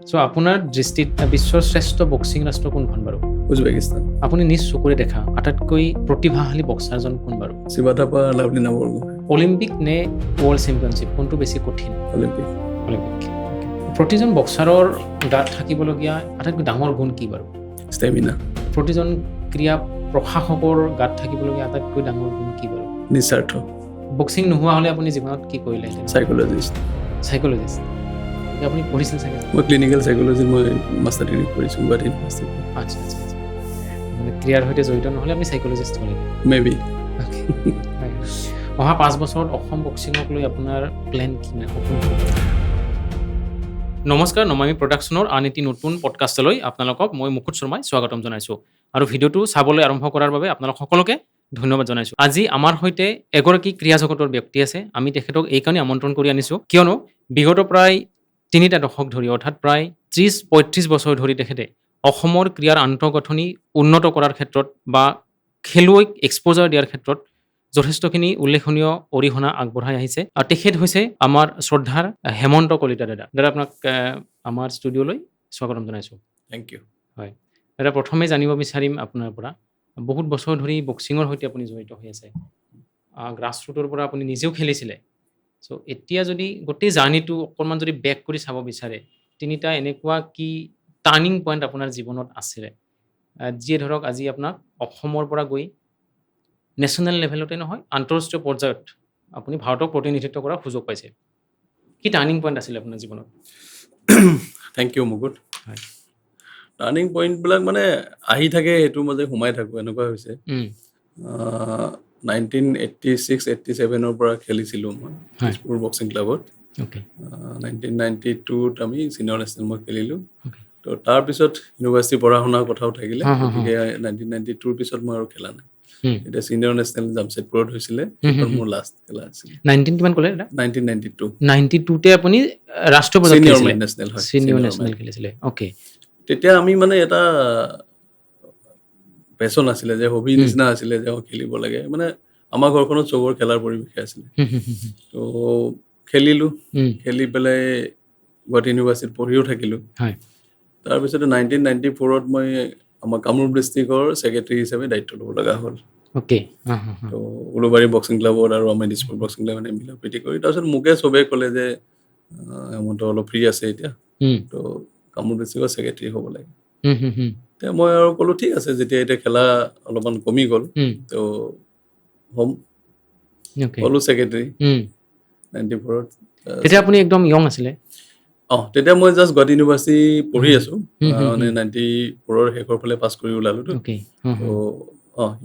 So আপোনাৰ দৃষ্টিত বিশ্বৰ শ্ৰেষ্ঠ বক্সিং ৰাষ্ট্ৰ কোনখন বাৰু? উজবেকিস্তান। আপুনি নিজ চকুৰে দেখা আটাইতকৈ প্ৰতিভাশালী বক্সাৰজন কোন বাৰু? শিৱা থাপা, লাভলীনা বৰগোহাঁই। অলিম্পিক নে ৱৰ্ল্ড চেম্পিয়নশ্বিপ কোনটো বেছি কঠিন? অলিম্পিক। অলিম্পিক। প্ৰতিজন বক্সাৰৰ গাত থাকিবলগীয়া আটাইতকৈ ডাঙৰ গুণ কি বাৰু? ষ্টেমিনা। প্ৰতিজন ক্ৰীড়া প্ৰশাসকৰ গাত থাকিবলগীয়া আটাইতকৈ ডাঙৰ গুণ কি বাৰু? নিস্বাৰ্থ। বক্সিং নোহোৱা হ'লে আপুনি জীৱনত কি কৰিলেহেঁতেন? চাইক'লজিষ্ট। চাইক'লজিষ্ট। আপুনি পঢ়িছিল চাগে? মই ক্লিনিকেল চাইক'লজি মই মাষ্টাৰ ডিগ্ৰী কৰিছোঁ গুৱাহাটী ইউনিভাৰ্চিটি। আচ্ছা আচ্ছা আচ্ছা। মানে ক্ৰীড়াৰ সৈতে জড়িত নহ'লে আপুনি চাইক'লজিষ্ট হ'লে? মেবি। অহা 5 বছৰত অসম বক্সিঙক লৈ আপোনাৰ প্লেন কি নাই? নমস্কাৰ, নমামি প্ৰডাকশ্যনৰ আন এটি নতুন পডকাষ্টলৈ আপোনালোকক মই মুকুট শৰ্মাই স্বাগতম জনাইছোঁ আৰু ভিডিঅ'টো চাবলৈ আৰম্ভ কৰাৰ বাবে আপোনালোক সকলোকে ধন্যবাদ জনাইছোঁ। আজি আমাৰ সৈতে এগৰাকী ক্ৰীড়া জগতৰ ব্যক্তি আছে। আমি তেখেতক এইকাৰণে আমন্ত্ৰণ কৰি আনিছোঁ কিয়নো বিগত প্ৰায় 3টা দশক ধৰি অৰ্থাৎ প্ৰায় 30-35 বছৰ ধৰি তেখেতে অসমৰ ক্ৰীড়াৰ আন্তঃগাঁথনি উন্নত কৰাৰ ক্ষেত্ৰত বা খেলুৱৈক এক্সপ'জাৰ দিয়াৰ ক্ষেত্ৰত যথেষ্টখিনি উল্লেখনীয় অৰিহণা আগবঢ়াই আহিছে আৰু তেখেত হৈছে আমাৰ শ্ৰদ্ধাৰ হেমন্ত কলিতা দাদা। দাদা আপোনাক আমাৰ ষ্টুডিঅ'লৈ স্বাগতম জনাইছোঁ। Thank you. হয় দাদা, প্ৰথমে জানিব বিচাৰিম আপোনাৰ পৰা, বহুত বছৰ ধৰি বক্সিঙৰ সৈতে আপুনি জড়িত হৈ আছে, গ্ৰাছ ৰুটৰ পৰা আপুনি নিজেও খেলিছিলে। চ' এতিয়া যদি গোটেই জাৰ্ণিটো অকণমান যদি বেক কৰি চাব বিচাৰে, 3টা এনেকুৱা কি টাৰ্ণিং পইণ্ট আপোনাৰ জীৱনত আছিলে যিয়ে ধৰক আজি আপোনাক অসমৰ পৰা গৈ নেশ্যনেল লেভেলতে নহয় আন্তঃৰাষ্ট্ৰীয় পৰ্যায়ত আপুনি ভাৰতক প্ৰতিনিধিত্ব কৰাৰ সুযোগ পাইছে। কি টাৰ্ণিং পইণ্ট আছিলে আপোনাৰ জীৱনত? থেংক ইউ মুকুট। হয়। টাৰ্ণিং পইণ্টবিলাক মানে আহি থাকে, সেইটোৰ মাজে সোমাই থাকোঁ, এনেকুৱা হৈছে। 1986-87 পৰা খেলিছিলোঁ মই তেজপুৰ বক্সিং ক্লাবত। 1992ত আমি ছিনিয়ৰ নেশ্যনেল মই খেলিলোঁ। তো তাৰপিছত ইউনিভাৰ্চিটি পঢ়া শুনাৰ কথাও থাকিলে, গতিকে 1992ৰ পিছত মই আৰু খেলা নাই। এতিয়া ছিনিয়ৰ নেশ্যনেল জামছেদপুৰত হৈছিলে, সেইখন মোৰ লাষ্ট খেলা আছিলে। 19 কিমান ক'লে দাদা? 1992। 92তে আপুনি ৰাষ্ট্ৰীয় পৰ্যায়ত ছিনিয়ৰ খেলিছিলে? নেশ্যনেল হয়। ছিনিয়ৰ নেশ্যনেল খেলিছিলে। অ'কে। তেতিয়া আমি মানে এটা পেচন আছিলে যে হবি নিচিনা আছিলে যে খেলিব লাগে, মানে আমাৰ ঘৰখনত চবৰ খেলাৰ পৰিৱেশে আছিলে। তো খেলিলোঁ, খেলি পেলাই গুৱাহাটী ইউনিভাৰ্চিটিত পঢ়িও থাকিলোঁ। তাৰপিছতে 1994ত মই আমাৰ কামৰূপ ডিষ্ট্ৰিক্টৰ ছেক্ৰেটেৰী হিচাপে দায়িত্ব ল'ব লগা হ'ল। তো উলুবাৰী বক্সিং ক্লাবত আৰু আমাৰ দিছপুৰ বক্সিং ক্লাবত মিলা প্ৰীতি কৰি তাৰপিছত মোকে চবেই ক'লে যে হেমন্ত অলপ ফ্ৰী আছে এতিয়া, তো কামৰূপ ডিষ্ট্ৰিক্টৰ ছেক্ৰেটেৰী হ'ব লাগে। এতিয়া মই আৰু ক'লোঁ ঠিক আছে, যেতিয়া এতিয়া খেলা অলপমান কমি গ'ল তো হ'ম, হ'লো ছেক্ৰেটেৰী 94ত। তেতিয়া আপুনি একদম য়ং আছিলে? তেতিয়া মই জাষ্ট গুৱাহাটী ইউনিভাৰ্চিটি পঢ়ি আছোঁ, মানে 94ৰ শেষৰ ফালে পাছ কৰি ওলালোঁ। তো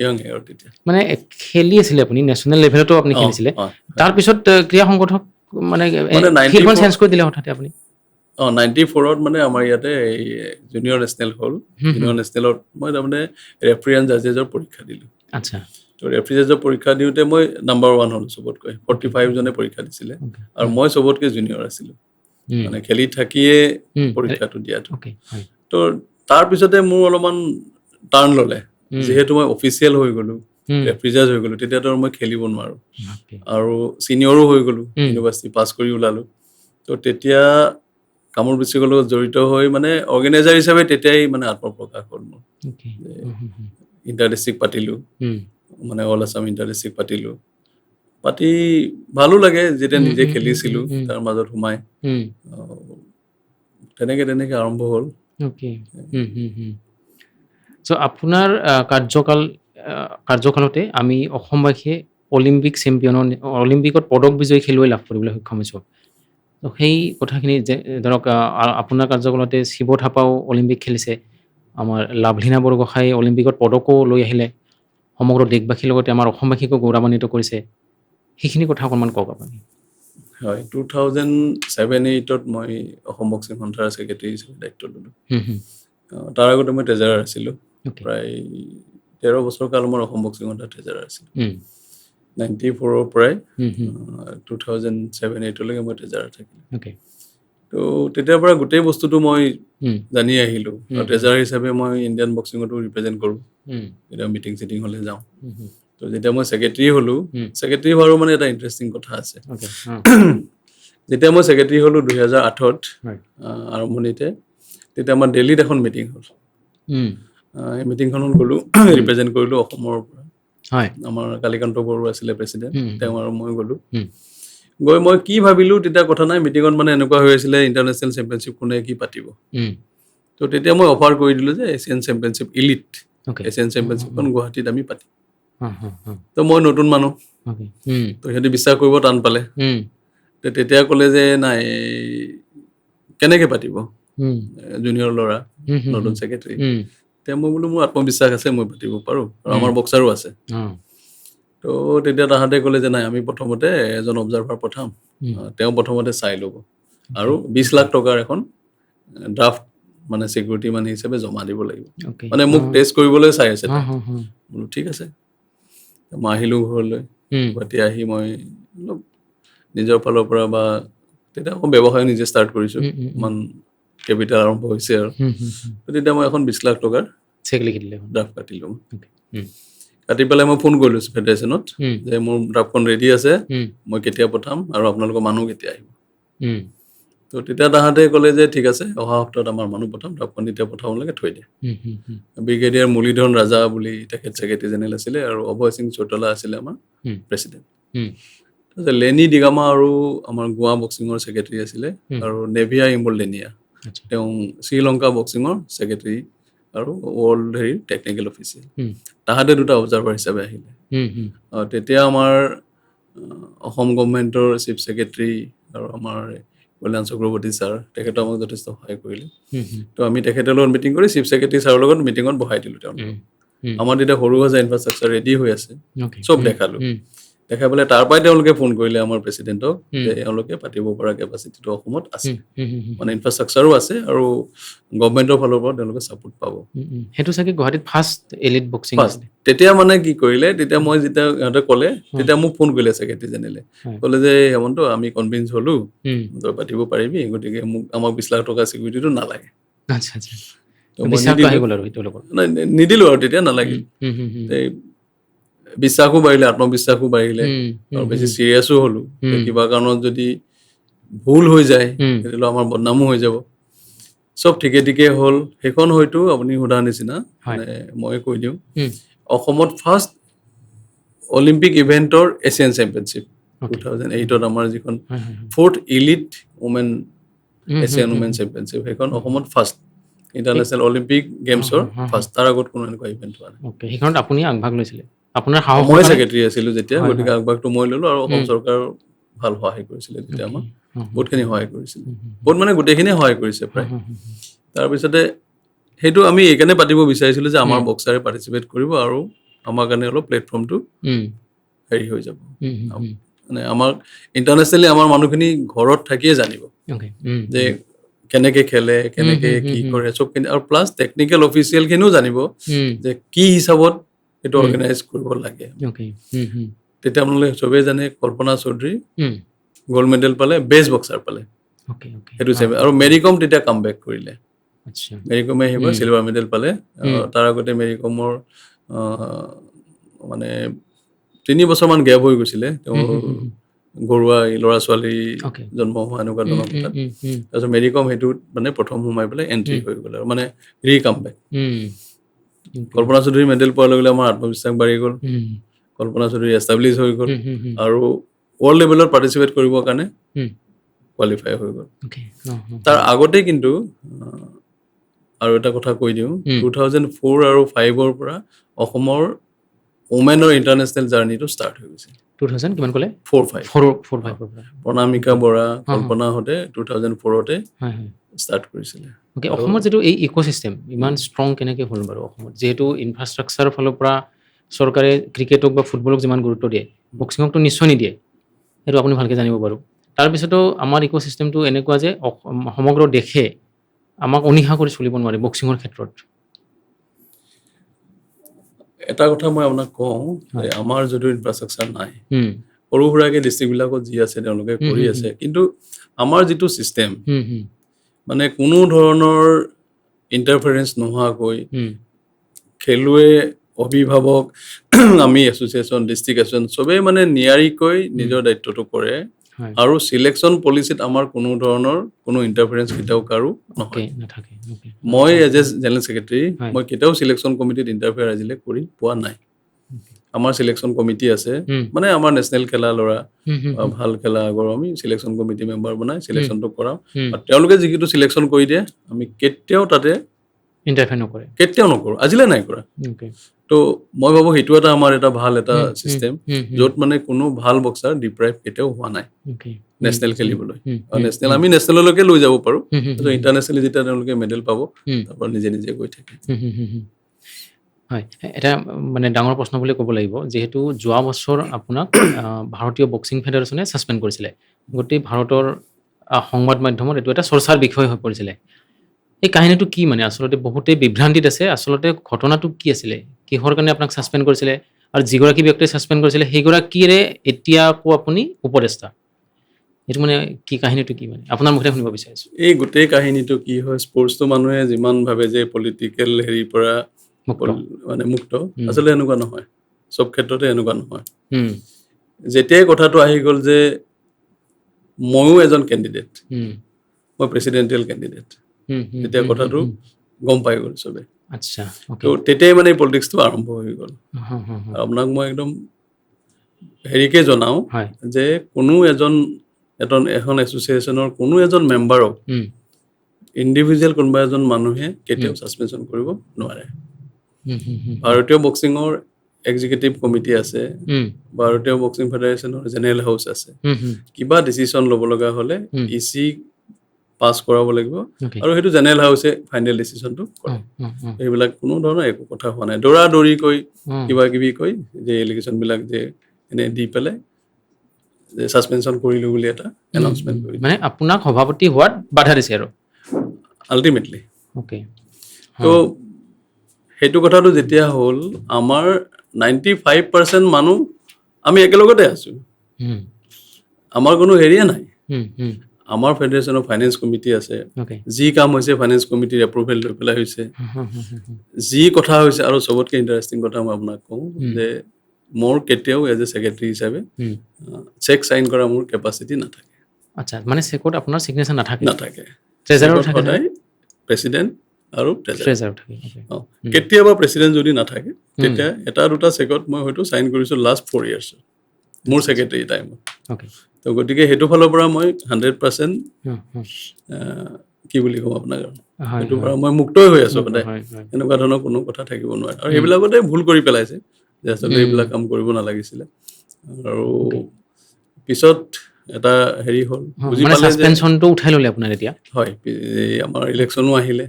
য়ং আৰু তেতিয়া মানে খেলি আছিলে আপুনি, নেশ্যনেল লেভেলতো আপুনি খেলিছিলে। তাৰপিছত ক্ৰীড়া সংগঠক মানে ফিল্ডখন চেঞ্জ কৰি দিলে হঠাতে আপুনি? 94ত মানে আমাৰ ইয়াতে জুনিয়ৰ নেশ্যনেল হ'ল। জুনিয়ৰ নেশ্যনেলত মই তাৰমানে ৰেফাৰী এণ্ড জাজেছৰ পৰীক্ষা দিলোঁ। আচ্ছা। তো ৰেফাৰী জাজেছৰ পৰীক্ষা দিওঁতে মই নাম্বাৰ 1 হ'লোঁ চবতকৈ। 45 জনে পৰীক্ষা দিছিলে আৰু মই চবতকৈ জুনিয়ৰ আছিলোঁ, মানে খেলি থাকিয়ে পৰীক্ষাটো দিয়াটো। তো তাৰপিছতে মোৰ অলপমান টাৰ্ণ ল'লে, যিহেতু মই অফিচিয়েল হৈ গ'লোঁ, ৰেফাৰী জাজ হৈ গ'লোঁ, তেতিয়াতো মই খেলিব নোৱাৰোঁ আৰু ছিনিয়ৰো হৈ গ'লোঁ, ইউনিভাৰ্চিটি পাছ কৰি ওলালোঁ। তো তেতিয়া কামৰূপ ডিষ্ট্ৰিক্টৰ লগত জড়িত হৈ মানে অৰ্গেনাইজাৰ হিচাপে তেতিয়াই মানে আত্মপ্ৰকাশ হ'ল মোৰ। ইণ্টাৰ ডিষ্ট্ৰিক্ট পাতিলোঁ, মানে অল আছাম ইণ্টাৰ ডিষ্ট্ৰিক্ট পাতিলোঁ। পাতি ভালো লাগে যেতিয়া নিজে খেলিছিলোঁ তাৰ মাজত সোমাই। তেনেকে আৰম্ভ হ'ল। চ' আপোনাৰ কাৰ্যকালতে আমি অসমবাসীয়ে অলিম্পিকত পদক বিজয়ী খেলুৱৈ লাভ কৰিবলৈ সক্ষম হৈছোঁ। ত' সেই কথাখিনি যে ধৰক আপোনাৰ কাৰ্যকালতে শিৱ থাপাও অলিম্পিক খেলিছে, আমাৰ লাভলীনা বৰগোহাঁই অলিম্পিকত পদকো লৈ আহিলে, সমগ্ৰ দেশবাসীৰ লগতে আমাৰ অসমবাসীকো গৌৰৱান্বিত কৰিছে। সেইখিনি কথা অকণমান কওক আপুনি। হয়, 2007-08ত মই অসম বক্সিং সন্থাৰ ছেক্ৰেটেৰী হিচাপে দায়িত্ব ল'লোঁ। তাৰ আগতে মই ট্ৰেজাৰাৰ আছিলোঁ, প্ৰায় 13 বছৰ কাল মই অসম বক্সিং সন্থাৰ ট্ৰেজাৰাৰ আছিলোঁ। 94ৰ পৰাই 2007-08লৈকে মই ট্ৰেজাৰাৰ থাকিলোঁ। তো তেতিয়াৰ পৰা গোটেই বস্তুটো মই জানি আহিলোঁ আৰু ট্ৰেজাৰাৰ হিচাপে মই ইণ্ডিয়ান বক্সিঙতো ৰিপ্ৰেজেণ্ট কৰোঁ, যেতিয়া মিটিং চিটিং হ'লে যাওঁ। তো যেতিয়া মই ছেক্ৰেটেৰী হ'লোঁ, ছেক্ৰেটেৰী হোৱাৰো মানে এটা ইণ্টাৰেষ্টিং কথা আছে। যেতিয়া মই ছেক্ৰেটাৰী হ'লোঁ 2008ত হয় আৰম্ভণিতে, তেতিয়া আমাৰ দিল্লীত এখন মিটিং হ'ল। এই মিটিংখনত গ'লোঁ, ৰিপ্ৰেজেণ্ট কৰিলোঁ অসমৰ পৰা। হয় আমাৰ কালীকান্ত বড়ো আছিলে প্ৰেচিডেণ্ট, তেওঁ আৰু মই গ'লোঁ। হুম, গৈ মই কি ভাবিলোঁ তেতিয়া কথা নাই, মিটিঙত মানে এনেকুৱা হৈ আছিলে ইণ্টাৰনেশ্যনেল চেম্পিয়নশ্বিপ কোনে কি পাতিব। হুম, তো তেতিয়া মই অফাৰ কৰি দিলোঁ যে Asian championship elite, okay Asian চেম্পিয়নশ্বিপখন গুৱাহাটীত আমি পাতিম। হুম, তো মই নতুন মানুহ, অ'কে হুম, তো সিহঁতে বিশ্বাস কৰিব টান পালে। হুম, তো তেতিয়া ক'লে যে নাই কেনেকৈ পাতিব হুম, জুনিয়ৰ ল'ৰা, হুম, হুম, নতুন হুম, ছেক্ৰেটাৰী। হুম, তেতিয়া মই বোলো মোৰ আত্মবিশ্বাস আছে, মই পাতিব পাৰোঁ আৰু হুম, আমাৰ বক্সাৰো আছে। অ', তো তেতিয়া তাহাঁতে ক'লে যে নাই আমি প্ৰথমতে এজন অবজাৰ্ভাৰ পঠাম, হুম, তেওঁ প্ৰথমতে চাই ল'ব আৰু অ'কে 20 লাখ টকাৰ এখন ড্ৰাফ্ট মানে ছিকিউৰিটি মানি হিচাপে জমা দিব লাগিব। অ'কে মানে মোক টেষ্ট কৰিবলৈ চাই আছে হুম, তাহাঁতে। হুম, হুম, বোলো ঠিক আছে। মই আহিলোঁ ঘৰলৈ, হুম, গুৱাহাটী আহি মই অলপ নিজৰ ফালৰ পৰা বা তেতিয়া আকৌ ব্যৱসায় নিজে ষ্টাৰ্ট কৰিছোঁ, হুম, হুম, হুম, ইমান কেপিটেল আৰম্ভ হৈছে আৰু। হুম, হুম, তো তেতিয়া মই এখন 20 লাখ টকাৰ চেক লিখি দিলে হ'ল ড্ৰাফ্ট কাটিলোঁ। অ'কে হুম, কাটি পেলাই মই ফোন কৰিলোঁ ফেডাৰেশ্যনত হুম, যে মোৰ ড্ৰাফ্টখন ৰেডি আছে, হুম, মই কেতিয়া পঠাম আৰু আপোনালোকৰ মানুহ কেতিয়া আহিব। হুম, তো তেতিয়া তাহাঁতে ক'লে যে ঠিক আছে অহা সপ্তাহত আমাৰ মানুহ পঠাম, ড্ৰাফ্টখন এতিয়া পঠাব লাগে থৈ দিয়ে। হুম, হুম, হুম, ব্ৰিগেডিয়াৰ মুৰলীধৰণ ৰাজা বুলি তেখেত ছেক্ৰেটাৰী জেনেৰেল আছিলে আৰু অভয় সিং চৌটালা আছিলে আমাৰ হুম, প্ৰেচিডেণ্ট। হুম, তাৰপিছত লেনি ডিগামা আৰু আমাৰ গোৱা বক্সিঙৰ ছেক্ৰেটাৰী আছিলে হুম, আৰু নেভিয়া ইম্বলডেনিয়া, আচ্ছা তেওঁ শ্ৰীলংকা বক্সিঙৰ ছেক্ৰেটাৰী আৰু ৱৰ্ল্ড হেৰিৰ টেকনিকেল অফিচাৰ। হুম, তাহাঁতে দুটা অবজাৰ্ভাৰ হিচাপে আহিলে। হুম, হুম, তেতিয়া আমাৰ অসম গভৰ্ণমেণ্টৰ চিফ ছেক্ৰেটাৰী আৰু আমাৰ কল্যাণ চক্ৰৱৰ্তী ছাৰ তেখেতে আমাক যথেষ্ট সহায় কৰিলে। হুম, হুম, তো আমি তেখেতৰ লগত মিটিং কৰি চিফ ছেক্ৰেটাৰী ছাৰৰ লগত মিটিঙত বহাই দিলোঁ তেওঁলোকক। হুম, হুম, আমাৰ তেতিয়া সৰু সজা ইনফ্ৰাষ্ট্ৰাকচাৰ ৰেডি হৈ আছে, অ'কে চব হুম, দেখালোঁ। হুম, দেখাই পেলাই তাৰ পৰাই তেওঁলোকে ফোন কৰিলে আমাৰ প্ৰেচিডেণ্টক হুম, যে এওঁলোকে পাতিব পৰা কেপাচিটিটো অসমত আছে, হুম, হুম, হুম, হুম, মানে ইনফ্ৰাষ্ট্ৰাকচাৰো আছে আৰু গভৰ্ণমেণ্টৰ ফালৰ পৰা তেওঁলোকে ছাপোৰ্ট পাব। সেইটো চাগে গুৱাহাটীত ফাৰ্ষ্ট এলিট বক্সিং ফাৰ্ষ্ট আছিলে তেতিয়া মানে কি কৰিলে, তেতিয়া মই যেতিয়া ইহঁতে ক'লে হুম, তেতিয়া মোক ফোন কৰিলে ছেক্ৰেটাৰী জেনেৰেলে, হয় ক'লে যে হেমন্ত আমি কনভিন্স হ'লোঁ হুম, তই পাতিব পাৰিবি, গতিকে আমাক 20 লাখ টকা ছিকিউৰিটিটো নালাগে। আচ্ছা আচ্ছা তো মই বিশ্বাসটো আহি নিদিলোঁ, গ'ল আৰু তেওঁলোকৰ নিদিলোঁ আৰু তেতিয়া হুম, নালাগিল। হুম, হুম, হুম, এই বিশ্বাসো বাঢ়িলে, আত্মবিশ্বাসো বাঢ়িলে হুম, আৰু হুম, বেছি হুম, ছিৰিয়াছো হ'লোঁ যে হুম, কিবা কাৰণত যদি ভুল হৈ যায় হুম, তেতিয়াহ'লে আমাৰ বদনামো হৈ যাব। চব ঠিকে ঠিকে হ'ল। সেইখন হয়তো আপুনি সোধাৰ নিচিনা হয় মানে মই কৈ দিওঁ, হুম, অসমত ফাৰ্ষ্ট অলিম্পিক ইভেণ্টৰ এছিয়ান চেম্পিয়নশ্বিপ অ'কে 2008ত আমাৰ যিখন হয় হয় হয় 4th ইলিট ওমেন হুম, হুম, এছিয়ান হুম, ওমেন হুম, চেম্পিয়নশ্বিপ, সেইখন হুম, অসমত ফাৰ্ষ্ট এই ইণ্টাৰনেশ্যনেল অলিম্পিক হুম, গেমছৰ হুম, হুম, হুম, ফাৰ্ষ্ট, তাৰ আগত কোনো এনেকুৱা ইভেণ্ট হোৱা নাই। অ'কে সেইখনত আপুনি আগভাগ লৈছিলে আপোনাৰ সাহসৰ মই কাৰণে ছেক্ৰেটাৰী আছিলোঁ যেতিয়া, হয় গতিকে হয় আগভাগটো মই ল'লোঁ আৰু অসম হুম, চৰকাৰৰ ভাল সহায় কৰিছিলে তেতিয়া অ'কে আমাক, হুম, হুম, বহুতখিনি সহায় কৰিছিলে। হুম, হুম, বহুত মানে গোটেইখিনিয়ে সহায় কৰিছে হুম, প্ৰায়। হুম, হুম, হুম, তাৰপিছতে সেইটো আমি এইকাৰণে পাতিব বিচাৰিছিলোঁ যে আমাৰ হুম, বক্সাৰে পাৰ্টিচিপেট কৰিব আৰু আমাৰ কাৰণে অলপ প্লেটফৰ্মটো হুম, হেৰি হৈ যাব। হুম, হুম, হুম, মানে আমাৰ ইণ্টাৰনেশ্যনেলি আমাৰ মানুহখিনি ঘৰত থাকিয়ে জানিব অ'কে হুম, যে হুম, কেনেকে খেলে, হুম, কেনেকে হুম, হুম, কি হুম, কৰে চবখিনি, আৰু প্লাছ টেকনিকেল অফিচিয়েলখিনিও জানিব হুম, যে কি হিচাপত এইটো হুম, অৰ্গেনাইজ কৰিব লাগে। অ'কে হুম, হুম, তেতিয়া আপোনালোকে চবেই জানে কল্পনা চৌধুৰী হুম, গ'ল্ড মেডেল পালে, বেষ্ট বক্সাৰ পালে অ'কে অ'কে সেইটো হয় আৰু মেৰী কম তেতিয়া কাম বেক কৰিলে। আচ্ছা মেৰী কমে সেইবাৰ হুম, চিলভাৰ মেডেল পালে। হুম, তাৰ আগতে মেৰী কমৰ মানে 3 বছৰমান গেপ হৈ গৈছিলে, হুম, তেওঁৰ হুম, হুম, হুম, ঘৰুৱা ল'ৰা ছোৱালী অ'কে জন্ম হোৱা এনেকুৱা হুম, ধৰণৰ হুম, কথাত। হুম, হুম, তাৰপিছত মেৰী কম সেইটোত মানে প্ৰথম সোমাই পেলাই এণ্ট্ৰি হুম, হৈ গ'ল আৰু মানে ৰি কাম বেক। হুম, অ'কে কল্পনা চৌধুৰী মেডেল পোৱাৰ লগে লগে আমাৰ আত্মবিশ্বাস বাঢ়ি গ'ল, হুম, কল্পনা চৌধুৰী এষ্টাব্লিছ হৈ গ'ল হুম, হুম, হুম, আৰু ৱৰ্ল্ড লেভেলত পাৰ্টিচিপেট কৰিবৰ কাৰণে হুম, কোৱালিফাই হৈ গ'ল। অ'কে তাৰ আগতে কিন্তু আৰু এটা কথা কৈ দিওঁ, হুম, 2004 আৰু 5ৰ পৰা অসমৰ ওমেনৰ ইণ্টাৰনেশ্যনেল জাৰ্ণিটো ষ্টাৰ্ট হৈ গৈছে। 2000 কিমান ক'লে 4-5 4 5 ৰ পৰা প্ৰণামিকা অ'কে বৰা, হা হা কল্পনাহঁতে 2004তে হয় হয় ষ্টাৰ্ট কৰিছিলে। অ'কে আৰু অসমত যিটো এই ইক'চিষ্টেম ইমান ষ্ট্ৰং কেনেকৈ হ'ল বাৰু অসমত যিহেতু ইনফ্ৰাষ্ট্ৰাকচাৰৰ ফালৰ পৰা চৰকাৰে ক্ৰিকেটক বা ফুটবলক যিমান গুৰুত্ব দিয়ে বক্সিঙকতো নিশ্চয় নিদিয়ে সেইটো আপুনি ভালকৈ জানিব বাৰু তাৰপিছতো আমাৰ ইক'চিষ্টেমটো এনেকুৱা যে সমগ্ৰ দেশে আমাক অনীহা কৰি চলিব নোৱাৰে বক্সিঙৰ ক্ষেত্ৰত এটা কথা মই আপোনাক কওঁ যে হয় আমাৰ যদিও ইনফ্ৰাষ্ট্ৰাকচাৰ নাই, হুম সৰু সুৰাকৈ ডিষ্ট্ৰিক্টবিলাকত যি আছে তেওঁলোকে হুম কৰি হুম আছে, কিন্তু আমাৰ যিটো ছিষ্টেম হুম হুম মানে কোনো ধৰণৰ ইণ্টাৰফাৰেঞ্চ নোহোৱাকৈ হুম খেলুৱৈ, অভিভাৱক, আমি এছ'চিয়েশ্যন, ডিষ্ট্ৰিক্ট এছ'চিয়েশ্যন চবেই মানে নিয়াৰিকৈ নিজৰ দায়িত্বটো কৰে হয় আৰু সিলেকশ্যন পলিচিত আমাৰ কোনো ধৰণৰ কোনো ইণ্টাৰফাৰেঞ্চ কেতিয়াও কাৰো ওকে নহয় নাথাকে ওকে মই এজ এ জেনেৰেল ছেক্ৰেটাৰী হয় মই কেতিয়াও সিলেকশ্যন কমিটিত ইণ্টাৰফেয়াৰ আজিলৈ কৰি পোৱা নাই আমাৰ সিলেকশ্যন কমিটি আছে মানে আমাৰ নেশ্যনেল খেলা ল'ৰা ভাল খেলা আগৰ আমি সিলেকশ্যন কমিটি মেম্বাৰ বনাই সিলেকশ্যনটো কৰাওঁ আৰু তেওঁলোকে যিটো সিলেকশ্যন কৰি দিয়ে আমি কেতিয়াও তাতে ইণ্টাৰফেয়াৰ নকৰে কেতিয়াও নকৰোঁ আজিলৈ নাই কৰা ওকে তো মই ভাবোঁ সেইটো এটা আমাৰ এটা ভাল এটা ছিষ্টেম য'ত মানে কোনো ভাল বক্সাৰ ডিপ্ৰাইভ কেতিয়াও হোৱা নাই ওকে নেশ্যনেল খেলিবলৈ আৰু নেশ্যনেল আমি নেশ্যনেললৈকে লৈ যাব পাৰোঁ তাৰপিছত ইণ্টাৰনেশ্যনেলি যেতিয়া তেওঁলোকে মেডেল পাব তাৰপৰা নিজে নিজে গৈ থাকে হয় এটা মানে ডাঙৰ প্ৰশ্ন বুলি ক'ব লাগিব যিহেতু যোৱা বছৰ আপোনাক ভাৰতীয় বক্সিং ফেডাৰেশ্যনে ছাছপেণ্ড কৰিছিলে গোটেই ভাৰতৰ সংবাদ মাধ্যমত এইটো এটা চৰ্চাৰ বিষয় হৈ পৰিছিলে এই কাহিনীটো কি মানে আচলতে বহুতেই বিভ্ৰান্তিত আছে আচলতে ঘটনাটো কি আছিলে কিহৰ কাৰণে আপোনাক ছাছপেণ্ড কৰিছিলে আৰু যিগৰাকী ব্যক্তিয়ে ছাছপেণ্ড কৰিছিলে সেইগৰাকীৰে এতিয়া আকৌ আপুনি উপদেষ্টা এইটো মানে কি কাহিনীটো কি মানে আপোনাৰ মুখতে শুনিব বিচাৰিছোঁ এই গোটেই কাহিনীটো কি হয় স্পৰ্টছটো মানুহে যিমান ভাবে যে পলিটিকেল হেৰিৰ পৰা মুক্ত মানে মুক্ত আচলতে এনেকুৱা নহয় চব ক্ষেত্ৰতে এনেকুৱা নহয় হুম, যেতিয়াই কথাটো আহি গ'ল যে ময়ো এজন কেণ্ডিডেট হুম, মই প্ৰেচিডেণ্টিয়েল কেণ্ডিডেট হুম, হুম, তেতিয়া হুম, কথাটো হুম, গম পাই গ'ল চবে আচ্ছা তো ওকে তেতিয়াই মানে পলিটিক্সটো আৰম্ভ হৈ গ'ল হুম, হুম, হুম, আৰু আপোনাক মই একদম হেৰিকে জনাওঁ হয় যে কোনো এখন এছ'চিয়েশ্যনৰ কোনো এজন মেম্বাৰক হুম, ইণ্ডিভিজুৱেল কোনোবা এজন মানুহে কেতিয়াও ছাছপেনশ্যন কৰিব নোৱাৰে হুম, হুম, হুম, ভাৰতীয় বক্সিঙৰ এক্সিকিউটিভ কমিটি আছে হুম, ভাৰতীয় বক্সিং ফেডাৰেশ্যনৰ জেনেৰেল হাউচ আছে হুম, হুম, কিবা ডিচিশ্যন ল'ব লগা হ'লে হুম, ইচি পাছ কৰাব লাগিব okay, আৰু সেইটো জেনেৰেল হাউচে ফাইনেল ডিচিশ্যনটো কৰে হুম, এইবিলাক কোনো ধৰণৰ একো কথা হোৱা নাই দৌৰাদৌৰিকৈ হুম, কিবা কিবি কৈ যে এলিগেশ্যনবিলাক যে এনে দি পেলাই যে ছাছপেনশ্যন কৰিলোঁ বুলি এটা এনাউন্সমেণ্ট কৰি মানে আপোনাক সভাপতি হোৱাত বাধা দিছে আৰু আল্টিমেটলি ওকে তো সেইটো কথাটো যেতিয়া হ'ল আমাৰ 95% মানুহ আমি একেলগতে আছোঁ আমাৰ কোনো হেৰিয়ে নাই আমাৰ ফেডাৰেশ্যনৰ ফাইনেন্স কমিটি আছে ওকে যি কাম হৈছে ফাইনেন্স কমিটিৰ এপ্ৰুভেল লৈ পেলাই হৈছে যি কথা হৈছে আৰু চবতকৈ ইণ্টাৰেষ্টিং কথা মই আপোনাক কওঁ যে মোৰ কেতিয়াও এজ এ ছেক্ৰেটাৰী হিচাপে চেক চাইন কৰা মোৰ কেপাচিটি নাথাকে আচ্ছা মানে চেকত আপোনাৰ চিগনেচাৰ নাথাকে নাথাকে ট্ৰেজাৰৰ চেকত থাকে সদায় প্ৰেচিডেণ্ট আৰু ট্ৰেজাৰাৰ ট্ৰেজাৰৰ থাকে ওকে কেতিয়াবা প্ৰেচিডেণ্ট যদি নাথাকে তেতিয়া এটা দুটা চেকত মই হয়তো চাইন কৰিছোঁ লাষ্ট 4 years মোৰ ছেক্ৰেটাৰী টাইমত ওকে তো গতিকে সেইটো ফালৰ পৰা মই 100% কি বুলি ক'ম আপোনাক আৰু হয় সেইটোৰ পৰা মই মুক্তই হৈ আছোঁ সদায় হয় হয় এনেকুৱা ধৰণৰ কোনো কথা থাকিব নোৱাৰে আৰু সেইবিলাকতে ভুল কৰি পেলাইছে যে আচলতে এইবিলাক কাম কৰিব নালাগিছিলে আৰু পিছত এটা হেৰি হ'ল বুজি মানে পালে যে ছাছপেনশ্যনটো উঠাই ল'লে আপোনাৰ এতিয়া হয় এই আমাৰ ইলেকশ্যনো আহিলে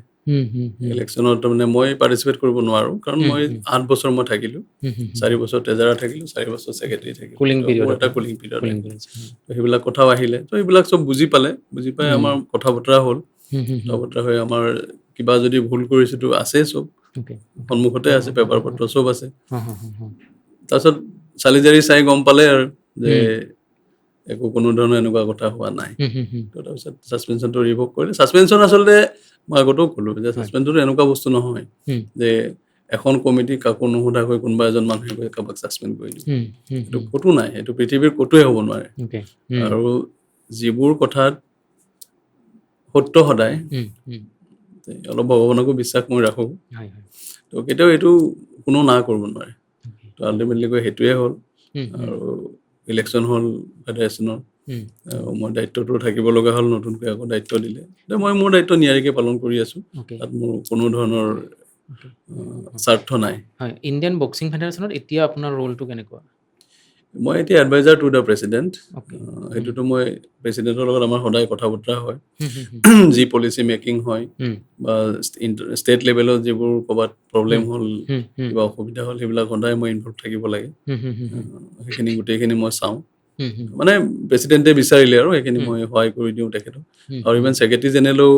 ইলেকশ্যনত তাৰমানে মই পাৰ্টিচিপেট কৰিব নোৱাৰোঁ কাৰণ মই 8 বছৰ মই থাকিলোঁ 4 বছৰ ট্ৰেজাৰাৰ থাকিলোঁ 4 বছৰ ছেক্ৰেটাৰী থাকিলোঁ কুলিং তো পিৰিয়ড মোৰ এটা কুলিং পিৰিয়ড তো সেইবিলাক কথাও আহিলে তো এইবিলাক চব বুজি পাই আমাৰ কথা বতৰা হ'ল কথা বতৰা হৈ আমাৰ কিবা যদি ভুল কৰিছোঁ তো আছে চব ওকে সন্মুখতে আছে পেপাৰ পত্ৰ চব আছে তাৰপিছত চালি জাৰি চাই গম পালে আৰু যে একো কোনো ধৰণৰ এনেকুৱা কথা হোৱা নাই তো তাৰপিছত ছাছপেনশ্যনটো ৰিভ'ক কৰিলে ছাছপেনশ্যন আচলতে মই আগতেও ক'লোঁ যে ছাছপেনশ্যনটো এনেকুৱা বস্তু নহয় যে এখন কমিটি কাকো নোসোধাকৈ কোনোবা এজন মানুহে গৈ কাৰোবাক ছাছপেণ্ড কৰি দিব এইটো ক'তো নাই এইটো পৃথিৱীৰ ক'তোৱে হ'ব নোৱাৰে আৰু যিবোৰ কথাত সত্য সদায় অলপ ভগৱানকো বিশ্বাস মই ৰাখোঁ তো কেতিয়াও এইটো কোনো না কৰিব নোৱাৰে তো আল্টিমেটলি গৈ সেইটোৱে হ'ল আৰু ইলেকশ্যন হ'ল ফেডাৰেশ্যনৰ আৰু মই দায়িত্বটো থাকিব লগা হ'ল নতুনকৈ আকৌ দায়িত্ব দিলে মই মোৰ দায়িত্ব নিয়াৰিকৈ পালন কৰি আছোঁ তাত মোৰ কোনো ধৰণৰ স্বাৰ্থ নাই হয় ইণ্ডিয়ান বক্সিং ফেডাৰেশ্যনত এতিয়া আপোনাৰ ৰোলটো কেনেকুৱা মই এতিয়া এডভাইজাৰ টু দ্য প্ৰেচিডেণ্ট সেইটোতো মই প্ৰেচিডেণ্টৰ লগত আমাৰ সদায় কথা বতৰা হয় যি পলিচি মেকিং হয় বা ষ্টেট লেভেলত যিবোৰ ক'ৰবাত প্ৰব্লেম হ'ল কিবা অসুবিধা হ'ল সেইবিলাক সদায় মই ইনভল্ভ থাকিব লাগে সেইখিনি গোটেইখিনি মই চাওঁ মানে প্ৰেচিডেণ্টে বিচাৰিলে আৰু সেইখিনি মই সহায় কৰি দিওঁ তেখেতক আৰু ইভেন ছেক্ৰেটাৰী জেনেৰেলেও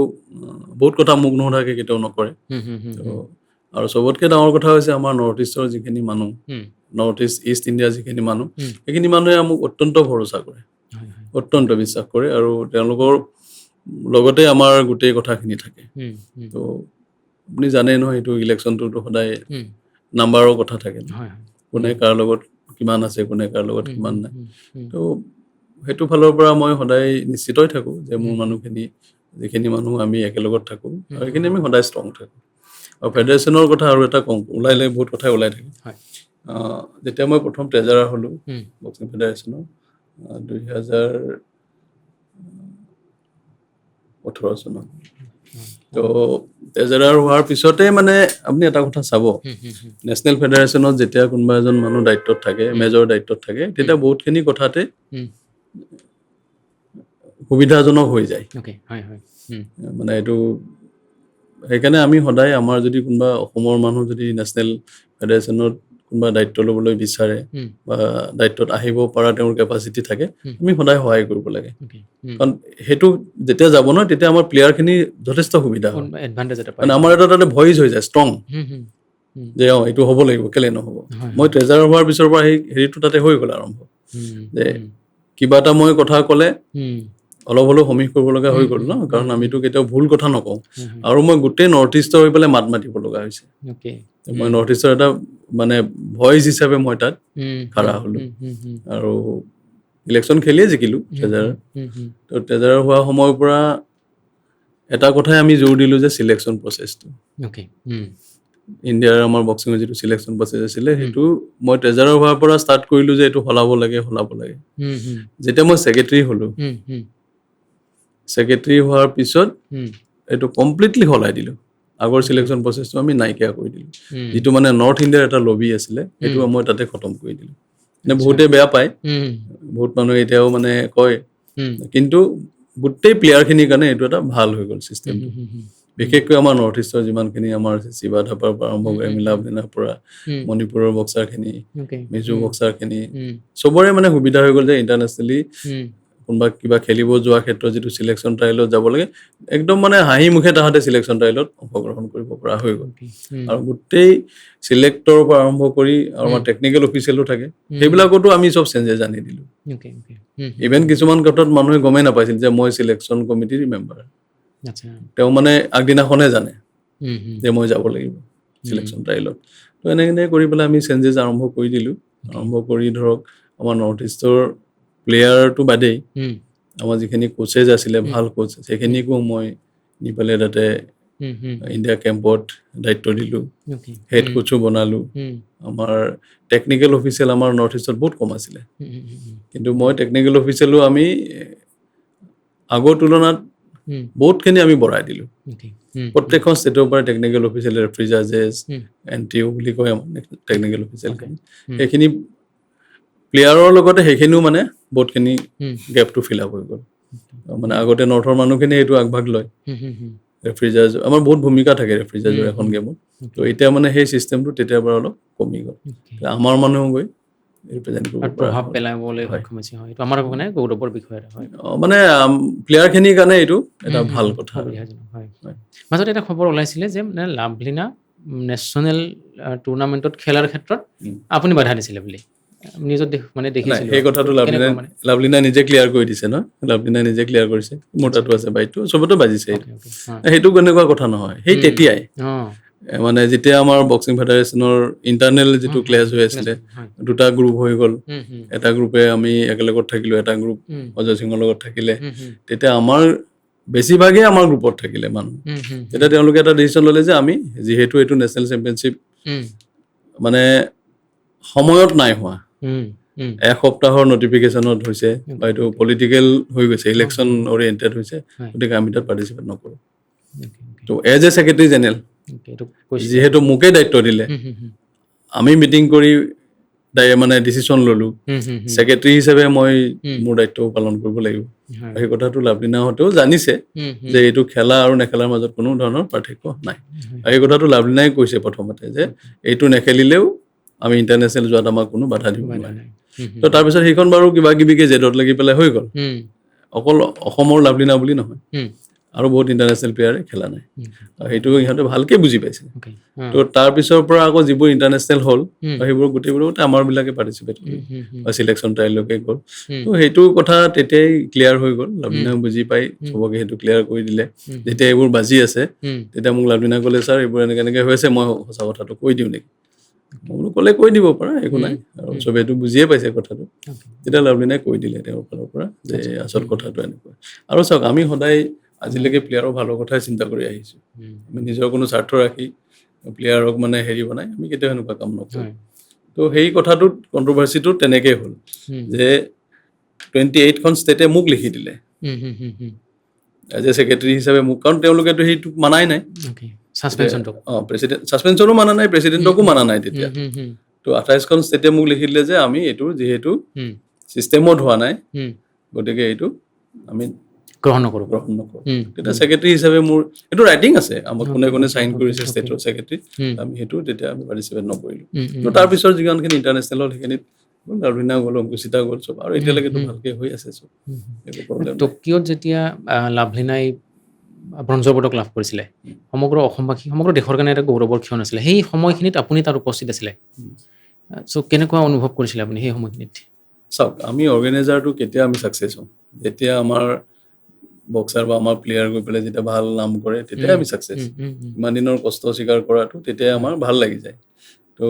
বহুত কথা মোক নোসোধাকৈ কেতিয়াও নকৰে আৰু চবতকৈ ডাঙৰ কথা হৈছে আমাৰ নৰ্থ ইষ্টৰ যিখিনি মানুহ নৰ্থ ইষ্ট ইণ্ডিয়াৰ যিখিনি মানুহ সেইখিনি মানুহে মোক অত্যন্ত ভৰসা কৰে অত্যন্ত বিশ্বাস কৰে আৰু তেওঁলোকৰ লগতে আমাৰ গোটেই কথাখিনি থাকে তো আপুনি জানে নহয় এইটো ইলেকশ্যনটোতো সদায় নাম্বাৰৰ কথা থাকে কোনে কাৰ লগত কিমান আছে কোনে কাৰ লগত কিমান নাই তো সেইটো ফালৰ পৰা মই সদায় নিশ্চিতই থাকোঁ যে মোৰ মানুহখিনি যিখিনি মানুহ আমি একেলগত থাকোঁ আৰু সেইখিনি আমি সদায় ষ্ট্ৰং থাকোঁ। আৰু ফেডাৰেশ্যনৰ কথা আৰু এটা কওঁ, ওলাইলে বহুত কথাই ওলাই থাকে। যেতিয়া মই প্ৰথম ট্ৰেজাৰাৰ হ'লোঁ বক্সিং ফেডাৰেশ্যনৰ 2018 চনত, তো ট্ৰেজাৰাৰ হোৱাৰ পিছতে মানে আপুনি এটা কথা চাব, নেশ্যনেল ফেডাৰেশ্যনত যেতিয়া কোনোবা এজন মানুহ দায়িত্বত থাকে, মেজৰ দায়িত্বত থাকে, তেতিয়া বহুতখিনি কথাতে সুবিধাজনক হৈ যায়। মানে এইটো সেইকাৰণে আমি সদায় আমাৰ যদি কোনোবা অসমৰ মানুহ যদি নেশ্যনেল ফেডাৰেশ্যনত কোনোবা দায়িত্ব ল'বলৈ বিচাৰে বা দায়িত্বত আহিব পৰা তেওঁৰ কেপাচিটি থাকে, আমি সদায় সহায় কৰিব লাগে। কাৰণ সেইটো যেতিয়া যাব নহয়, তেতিয়া আমাৰ প্লেয়াৰখিনি যথেষ্ট সুবিধা হয়। মানে আমাৰ এটা তাতে ভইচ হৈ যায় ষ্ট্ৰং, যে এইটো হ'ব লাগিব, কেলে নহ'ব। মই ট্ৰেজাৰাৰ হোৱাৰ পিছৰ পৰা সেই হেৰিটো তাতে হৈ গ'ল আৰম্ভ, যে কিবা এটা মই কথা ক'লে অলপ হ'লেও সমীহ কৰিব লগা হৈ গ'ল ন, কাৰণ আমিতো কেতিয়াও ভুল কথা নকওঁ। আৰু মই গোটেই নৰ্থ ইষ্টৰ হৈ পেলাই মাত মাতিব লগা হৈছে। মই নৰ্থ ইষ্টৰ এটা মানে ভইচ হিচাপে মই তাত খাৰা হ'লোঁ। আৰু ইলেকশ্যন খেলিয়ে জিকিলোঁ ট্ৰেজাৰাৰ। তো ট্ৰেজাৰাৰ হোৱা সময়ৰ পৰা এটা কথাই আমি জোৰ দিলোঁ যে চিলেকশ্যন প্ৰচেছটো, ইণ্ডিয়াৰ আমাৰ বক্সিঙৰ যিটো চিলেকশ্যন প্ৰচেছ আছিলে, সেইটো মই ট্ৰেজাৰাৰ হোৱাৰ পৰা ষ্টাৰ্ট কৰিলোঁ যে এইটো সলাব লাগে। যেতিয়া মই ছেক্ৰেটাৰী হ'লোঁ, ছেক্ৰেটাৰী হোৱাৰ পিছত এইটো কমপ্লিটলি সলাই দিলোঁ। আগৰ চিলেকশ্যন প্ৰচেছটো আমি নাইকিয়া কৰি দিলোঁ। যিটো মানে নৰ্থ ইণ্ডিয়াৰ এটা লবি আছিলে, সেইটো মই তাতে খতম কৰি দিলোঁ। মানে বহুতে বেয়া পায়, বহুত মানুহে এতিয়াও মানে কয়, কিন্তু গোটেই প্লেয়াৰখিনিৰ কাৰণে এইটো এটা ভাল হৈ গ'ল চিষ্টেমটো। বিশেষকৈ আমাৰ নৰ্থ ইষ্টৰ যিমানখিনি আমাৰ শিৱা থাপাৰ পৰা আৰম্ভ কৰি লাভলিনাৰ পৰা মণিপুৰৰ বক্সাৰখিনি, মিজো বক্সাৰখিনি, চবৰে মানে সুবিধা হৈ গ'ল যে ইণ্টাৰনেশ্যনেলি কোনোবা কিবা খেলিব যোৱাৰ ক্ষেত্ৰত যিটো চিলেকশ্যন ট্ৰায়েলত যাব লাগে, একদম মানে হাঁহি মুখে তাহাঁতে চিলেকশ্যন ট্ৰায়েলত অংশগ্ৰহণ কৰিব পৰা হৈ গ'ল। আৰু গোটেই চিলেক্টৰৰ পৰা আৰম্ভ কৰি আৰু আমাৰ টেকনিকেল অফিচিয়েলো থাকে, সেইবিলাকতো আমি চব চেঞ্জেছ আনি দিলোঁ। ইভেন কিছুমান ক্ষেত্ৰত মানুহে গমেই নাপাইছিল যে মই চিলেকশ্যন কমিটিৰ মেম্বাৰ। তেওঁ মানে আগদিনাখনে জানে যে মই যাব লাগিব চিলেকশ্যন ট্ৰায়েলত। তো এনেকৈ কৰি পেলাই আমি চেঞ্জেছ আৰম্ভ কৰি দিলোঁ। আৰম্ভ কৰি ধৰক আমাৰ নৰ্থ ইষ্টৰ প্লেয়াৰটো বাদেই আমাৰ যিখিনি কোচেছ আছিলে, ভাল কোচ, সেইখিনিকো মই নি পেলাই তাতে ইণ্ডিয়া কেম্পত দায়িত্ব দিলোঁ, হেড কোচো বনালোঁ। আমাৰ টেকনিকেল অফিচিয়েল আমাৰ নৰ্থ ইষ্টত বহুত কম আছিলে, কিন্তু মই টেকনিকেল অফিচিয়েলো আমি আগৰ তুলনাত বহুতখিনি আমি বঢ়াই দিলোঁ। প্ৰত্যেকখন ষ্টেটৰ পৰা টেকনিকেল অফিচিয়েল, ৰেফাৰী জাজেছ, NTO বুলি কয় আমাৰ টেকনিকেল অফিচিয়েলখিনি, সেইখিনি প্লেয়াৰৰ লগতে সেইখিনিও মানে বহুতখিনি গেপটো ফিল আপ হৈ গ'ল। মানে আগতে নৰ্থৰ মানুহখিনি এইটো আগভাগ লয়, ৰেফাৰী জাজ আমাৰ বহুত ভূমিকা থাকে ৰেফাৰী জাজৰ এখন গেমত। তো এতিয়া মানে সেই চিষ্টেমটো তেতিয়াৰ পৰা অলপ কমি গ'ল। আমাৰ মানুহ গৈ ৰিপ্ৰেজেণ্ট কৰিব প্ৰভাৱ পেলাবলৈ সক্ষম হৈছে। এইটো আমাৰ কাৰণে গৌৰৱৰ বিষয় এটা হয়। মানে প্লেয়াৰখিনিৰ কাৰণে এইটো এটা ভাল কথা। মাজতে এটা খবৰ ওলাইছিলে যে লাভলিনা নেশ্যনেল টুৰ্ণামেণ্টত খেলাৰ ক্ষেত্ৰত আপুনি বাধা দিছিলে বুলি নিউজত মানে দেখিছিলোঁ। সেই কথাটো লাভলিনা নিজে ক্লিয়াৰ কৰি দিছে ন, লাভলিনা নিজে ক্লিয়াৰ কৰিছে, মোৰ তাতো আছে বাইটো, চবতো বাজিছে। সেইটো কেনেকুৱা কথা নহয়, সেই তেতিয়াই মানে যেতিয়া আমাৰ বক্সিং ফেডাৰেশ্যনৰ ইণ্টাৰনেল যিটো ক্লেছ হৈ আছিলে, দুটা গ্ৰুপ হৈ গ'ল। এটা গ্ৰুপে আমি একেলগত থাকিলোঁ, এটা গ্ৰুপ অজয় সিঙৰ লগত থাকিলে। তেতিয়া আমাৰ বেছিভাগেই আমাৰ গ্ৰুপত থাকিলে মানুহ। তেতিয়া তেওঁলোকে এটা ডিচিশ্যন ল'লে যে আমি যিহেতু এইটো নেশ্যনেল চেম্পিয়নশ্বিপ মানে সময়ত নাই হোৱা, এসপ্তাহৰ নটিফিকেশ্যনত হৈছে বা এইটো পলিটিকেল হৈ গৈছে, ইলেকশ্যন অৰিয়েণ্টেড হৈছে, গতিকে আমি তাত পাৰ্টিচিপেট নকৰোঁ। তো এজ এ ছেক্ৰেটাৰী জেনেৰেল যিহেতু মোকেই দায়িত্ব দিলে, আমি মিটিং কৰি মানে ডিচিশ্যন ল'লোঁ, ছেক্ৰেটাৰী হিচাপে মই মোৰ দায়িত্ব পালন কৰিব লাগিব। সেই কথাটো লাভলিনাহঁতেও জানিছে যে এইটো খেলা আৰু নেখেলাৰ মাজত কোনো ধৰণৰ পাৰ্থক্য নাই। আৰু এই কথাটো লাভলিনাই কৈছে প্ৰথমতে যে এইটো নেখেলিলেও আমি ইণ্টাৰনেশ্যনেল যোৱাত আমাক কোনো বাধা দিব নোৱাৰে। তো তাৰপিছত সেইখন বাৰু কিবা কিবিকে জেদত লাগি পেলাই হৈ গ'ল। অকল অসমৰ লাভলিনা বুলি নহয়, আৰু বহুত ইণ্টাৰনেশ্যনেল প্লেয়াৰে খেলা নাই, সেইটো ইহঁতে ভালকে বুজি পাইছে। তো তাৰপিছৰ পৰা আকৌ যিবোৰ ইণ্টাৰনেশ্যনেল হ'ল, সেইবোৰ গোটেইবোৰতে আমাৰবিলাকে পাৰ্টিচিপেট কৰিলে বা চিলেকশ্যন ট্ৰায়েললৈকে গ'ল। তো সেইটো কথা তেতিয়াই ক্লিয়াৰ হৈ গ'ল, লাভলিনাই বুজি পাই চবকে সেইটো ক্লিয়াৰ কৰি দিলে। যেতিয়া এইবোৰ বাজি আছে, তেতিয়া মোক লাভলিনাই ক'লে, ছাৰ এইবোৰ এনেকৈ হৈ আছে, মই সঁচা কথাটো কৈ দিওঁ নেকি? মই বোলো ক'লে কৈ দিব পাৰা, একো নাই, আৰু চবেইতো বুজিয়ে পাইছে কথাটো। তেতিয়া লাভলিনাই কৈ দিলে তেওঁৰ ফালৰ পৰা যে আচল কথাটো এনেকুৱা। আৰু চাওক, আমি সদায় আজিলৈকে প্লেয়াৰৰ ভালৰ কথাই চিন্তা কৰি আহিছো। আমি নিজৰ কোনো স্বাৰ্থ ৰাখি প্লেয়াৰক মানে হেৰি বনাই আমি কেতিয়াও সেনেকুৱা কাম নকৰোঁ। তো সেই কথাটোত কণ্ট্ৰভাৰ্চিটো তেনেকেই হ'ল যে 28খন ষ্টেটে মোক লিখি দিলে এজ এ ছেক্ৰেটাৰী হিচাপে মোক, কাৰণ তেওঁলোকেতো সেইটো মানাই নাই। ছাছপেনশ্যনো মানা নাই, প্ৰেচিডেণ্টকো মানা নাই তেতিয়া। তো 28খন ষ্টেটে মোক লিখি দিলে যে আমি এইটো যিহেতু ছিষ্টেমত হোৱা নাই, গতিকে এইটো আমি গ্ৰহণ নকৰোঁ। তেতিয়া ছেক্ৰেটাৰী হিচাপে মোৰ এইটো ৰাইটিং আছে, আমাক কোনে কোনে চাইন কৰিছে ষ্টেটৰ ছেক্ৰেটাৰী, আমি সেইটো তেতিয়া আমি পাৰ্টিচিপেট নকৰিলোঁ। তো তাৰপিছত যিমানখিনি ইণ্টাৰনেশ্যনেলত সেইখিনি লাভলিনা গ'ল, অংকুচিতা গ'ল, চব আৰু এতিয়ালৈকেতো ভালকে হৈ আছে চব, একো প্ৰব্লেম নাই। টকিঅ'ত যেতিয়া লাভলিনাই ব্ৰঞ্জৰ পদক লাভ কৰিছিলে, সমগ্ৰ অসমবাসী, সমগ্ৰ দেশৰ কাৰণে এটা গৌৰৱৰ ক্ষণ আছিলে। সেই সময়খিনিত আপুনি তাত উপস্থিত আছিলে, চ' কেনেকুৱা অনুভৱ কৰিছিলে আপুনি সেই সময়খিনিত? চাওক, আমি অৰ্গেনাইজাৰটো কেতিয়া আমি ছাকচেছ হওঁ, যেতিয়া আমাৰ বক্সাৰ বা আমাৰ প্লেয়াৰ গৈ পেলাই যেতিয়া ভাল নাম কৰে, তেতিয়াই আমি ছাকচেছ। ইমান দিনৰ কষ্ট স্বীকাৰ কৰাটো তেতিয়াই আমাৰ ভাল লাগি যায়। তো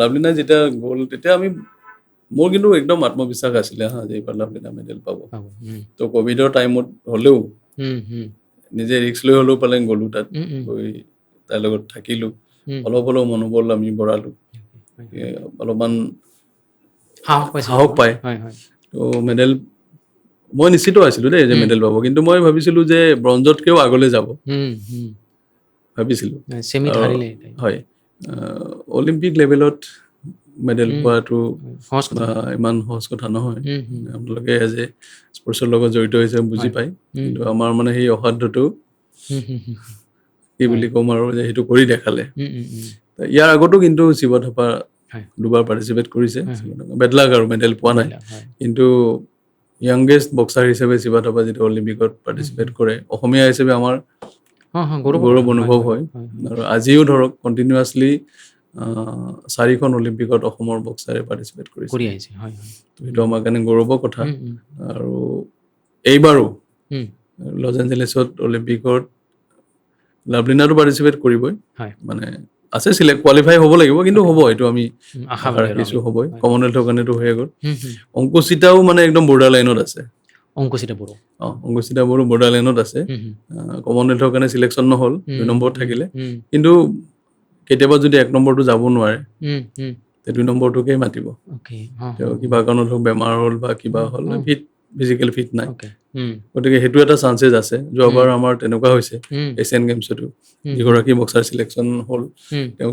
লাভলিনা যেতিয়া গ'ল, তেতিয়া মোৰ কিন্তু একদম আত্মবিশ্বাস আছিলে যে এইবাৰ লাভলিনা মেডেল পাব। তো ক'ভিডৰ টাইমত হ'লেও নিজে ৰিস্ক লৈ হ'লেও পালে গ'লো, তাত গৈ তাৰ লগত থাকিলোঁ, অলপ হ'লেও মনোবল আমি বঢ়ালোঁ, অলপমান সাহস পায়। তো মেডেল মই নিশ্চিত আছিলোঁ দেই যে মেডেল পাব, কিন্তু মই ভাবিছিলোঁ যে ব্ৰঞ্জতকৈও আগলৈ যাব ভাবিছিলোঁ। হয়, অলিম্পিক লেভেলত মেডেল পোৱাটো ইমান সহজ কথা নহয়। আপোনালোকে এজ এ স্পৰ্টছৰ লগত জড়িত হৈছে বুজি পায়, কিন্তু আমাৰ মানে সেই অসাধ্যটো কি বুলি ক'ম আৰু, যে সেইটো কৰি দেখালে। ইয়াৰ আগতো কিন্তু শিৱ থাপা দুবাৰ পাৰ্টিচিপেট কৰিছে, বেড লাক আৰু মেডেল পোৱা নাই। কিন্তু য়াংগেষ্ট বক্সাৰ হিচাপে শিৱ থাপা যেতিয়া অলিম্পিকত পাৰ্টিচিপেট কৰে, অসমীয়া হিচাপে আমাৰ গৌৰৱ অনুভৱ হয়। আৰু আজিও ধৰক কণ্টিনিউৱাছলি 4খন অলিম্পিকত অসমৰ বক্সাৰে পাৰ্টিচিপেট কৰিছে, সেইটো আমাৰ কাৰণে গৌৰৱৰ কথা। আৰু এইবাৰো লছ এঞ্জেলেছত অলিম্পিকত লাভলিনাটো পাৰ্টিচিপেট কৰিবই, মানে আছে কোৱালিফাই হ'ব লাগিব, কিন্তু হ'ব, এইটো আমি আশা ৰাখিছোঁ হ'বই। কমনৱেলথৰ কাৰণেতো হৈয়ে গ'ল। অংকুচিতাও মানে একদম বৰ্ডাৰ লাইনত আছে। অংকুচিতা বড়ো বৰ্ডাৰ লাইনত আছে। কমনৱেলথৰ কাৰণে চিলেকশ্যন নহ'ল, 2 নম্বৰত থাকিলে। কিন্তু কেতিয়াবা যদি 1 নম্বৰটো যাব নোৱাৰে, তে 2 নম্বৰটোকেই মাতিব। তেওঁ কিবা কাৰণত হওক, বেমাৰ হ'ল বা কিবা হ'ল, ফিজিকেল ফিট নাই, গতিকে সেইটো এটা চান্সেছ আছে। যোৱাবাৰ আমাৰ তেনেকুৱা হৈছে এছিয়ান গেমছতো, যিগৰাকী বক্সাৰ চিলেকশ্যন হ'ল, তেওঁ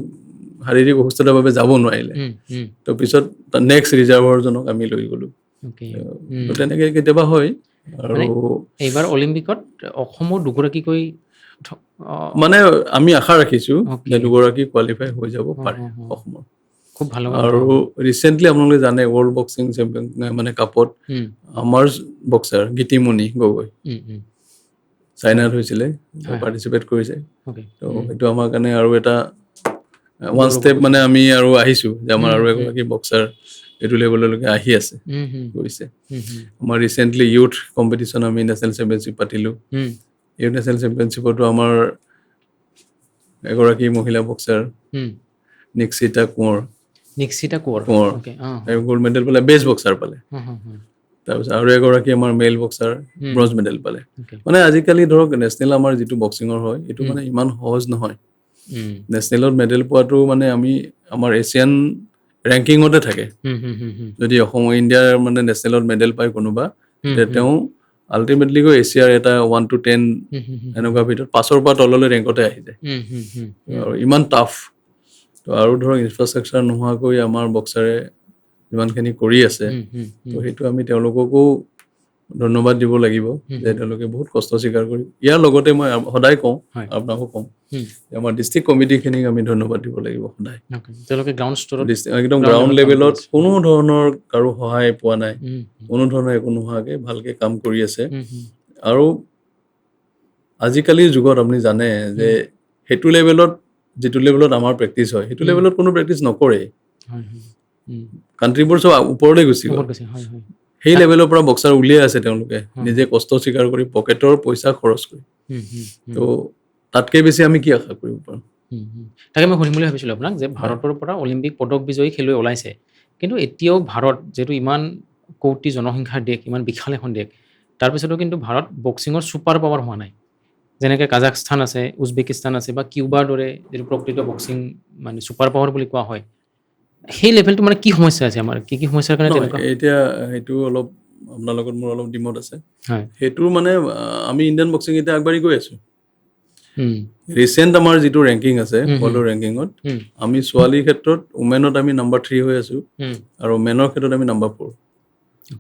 শাৰীৰিক অসুস্থতাৰ বাবে যাব নোৱাৰিলে। তো পিছত নেক্সট ৰিজাৰ্ভাৰজনক আমি লৈ গ'লোঁ। তো তেনেকৈ কেতিয়াবা হয়। আৰু এইবাৰ অলিম্পিকত অসমৰ দুগৰাকীকৈ মানে আমি আশা ৰাখিছোঁ যে 2গৰাকী কোৱালিফাই হৈ যাব পাৰে অসমৰ। খুব ভাল। আৰু ৰিচেণ্টলি আপোনালোকে জানে ৱৰ্ল্ড বক্সিং চেম্পিয়ন মানে কাপত আমাৰ বক্সাৰ গীতিমণি গগৈ চাইনাত হৈছিলে, পাৰ্টিচিপেট কৰিছে। তো সেইটো আমাৰ কাৰণে আৰু এটা ওৱান ষ্টেপ মানে আমি আৰু আহিছোঁ যে আমাৰ আৰু এগৰাকী বক্সাৰ এইটো লেভেললৈকে আহি আছে, গৈছে। আমাৰ ৰিচেণ্টলি ইউথ কম্পিটিশ্যন আমি নেশ্যনেল চেম্পিয়নশ্বিপ পাতিলোঁ। ইউথ নেশ্যনেল চেম্পিয়নশ্বিপতো আমাৰ এগৰাকী মহিলা বক্সাৰ নিক্সিতা কোঁৱৰ গ'ল্ড মেডেল পালে, বেষ্ট বক্সাৰ পালে। তাৰপিছত আৰু এগৰাকী আমাৰ মেল বক্সাৰ ব্ৰঞ্জ মেডেল পালে। মানে আজিকালি ধৰক নেশ্যনেল আমাৰ যিটো বক্সিঙৰ হয়, এইটো মানে ইমান সহজ নহয়। নেশ্যনেলত মেডেল পোৱাটো মানে আমাৰ এছিয়ান ৰেংকিঙতে থাকে। যদি ইণ্ডিয়াৰ মানে নেশ্যনেলত মেডেল পায় কোনোবা, তেতিয়া তেওঁ আল্টিমেটলি গৈ এছিয়াৰ এটা 1 to 10 এনেকুৱা ভিতৰত 5ৰ পৰা তললৈ ৰেংকতে আহি যায়। আৰু ইমান টাফ। তো আৰু ধৰক ইনফ্ৰাষ্ট্ৰাকচাৰ নোহোৱাকৈ আমাৰ বক্সাৰে যিমানখিনি কৰি আছে, তো সেইটো আমি তেওঁলোককো ধন্যবাদ দিব লাগিব যে তেওঁলোকে বহুত কষ্ট স্বীকাৰ কৰি। ইয়াৰ লগতে মই সদায় কওঁ, আপোনাকো কওঁ, যে আমাৰ ডিষ্ট্ৰিক্ট কমিটিখিনিক আমি ধন্যবাদ দিব লাগিব সদায়। একদম গ্ৰাউণ্ড লেভেলত কোনো ধৰণৰ কাৰো সহায় পোৱা নাই, কোনো ধৰণৰ একো নোহোৱাকৈ ভালকৈ কাম কৰি আছে। আৰু আজিকালিৰ যুগত আপুনি জানে যে সেইটো লেভেলত, যিটো লেভেলত আমাৰ প্ৰেক্টিচ হয়, সেইটো লেভেলত কোনো প্ৰেক্টিচ নকৰে। কাণ্ট্ৰিবোৰ চব ওপৰলৈ গুচি গ'ল। সেই লেভেলৰ পৰা বক্সাৰ উলিয়াই আছে তেওঁলোকে, নিজে কষ্ট স্বীকাৰ কৰি, পকেটৰ পইচা খৰচ কৰি। তো তাতকৈ বেছি আমি কি আশা কৰিব পাৰোঁ? তাকে মই সুধিম বুলি ভাবিছিলোঁ আপোনাক যে ভাৰতৰ পৰা অলিম্পিক পদক বিজয়ী খেলুৱৈ ওলাইছে, কিন্তু এতিয়াও ভাৰত যিহেতু ইমান কোটি জনসংখ্যাৰ দেশ, ইমান বিশাল এখন দেশ, তাৰপিছতো কিন্তু ভাৰত বক্সিঙৰ ছুপাৰ পাৱাৰ হোৱা নাই। যেনেকৈ কাজাখস্তান আছে, উজবেকিস্তান আছে বা কিউবাৰ দৰে যিটো প্ৰকৃত বক্সিং মানে ছুপাৰ পাৱাৰ বুলি কোৱা হয়, সেই লেভেলটো মানে কি সমস্যা আছে আমাৰ, কি সমস্যাৰ কাৰণে নহয়, তেনেকুৱা? এতিয়া সেইটো অলপ আপোনাৰ লগত মোৰ অলপ ডিমত আছে। হয়। সেইটো মানে আমি ইণ্ডিয়ান বক্সিং এতিয়া আগবাঢ়ি গৈ আছোঁ। উম, ৰিচেণ্ট আমাৰ যিটো ৰেংকিং আছে হুম, ৱৰ্ল্ডৰ ৰেংকিঙত, উম, আমি ছোৱালীৰ ক্ষেত্ৰত উমেনত আমি নাম্বাৰ 3 হৈ আছোঁ উম, আৰু মেনৰ ক্ষেত্ৰত আমি নাম্বাৰ 4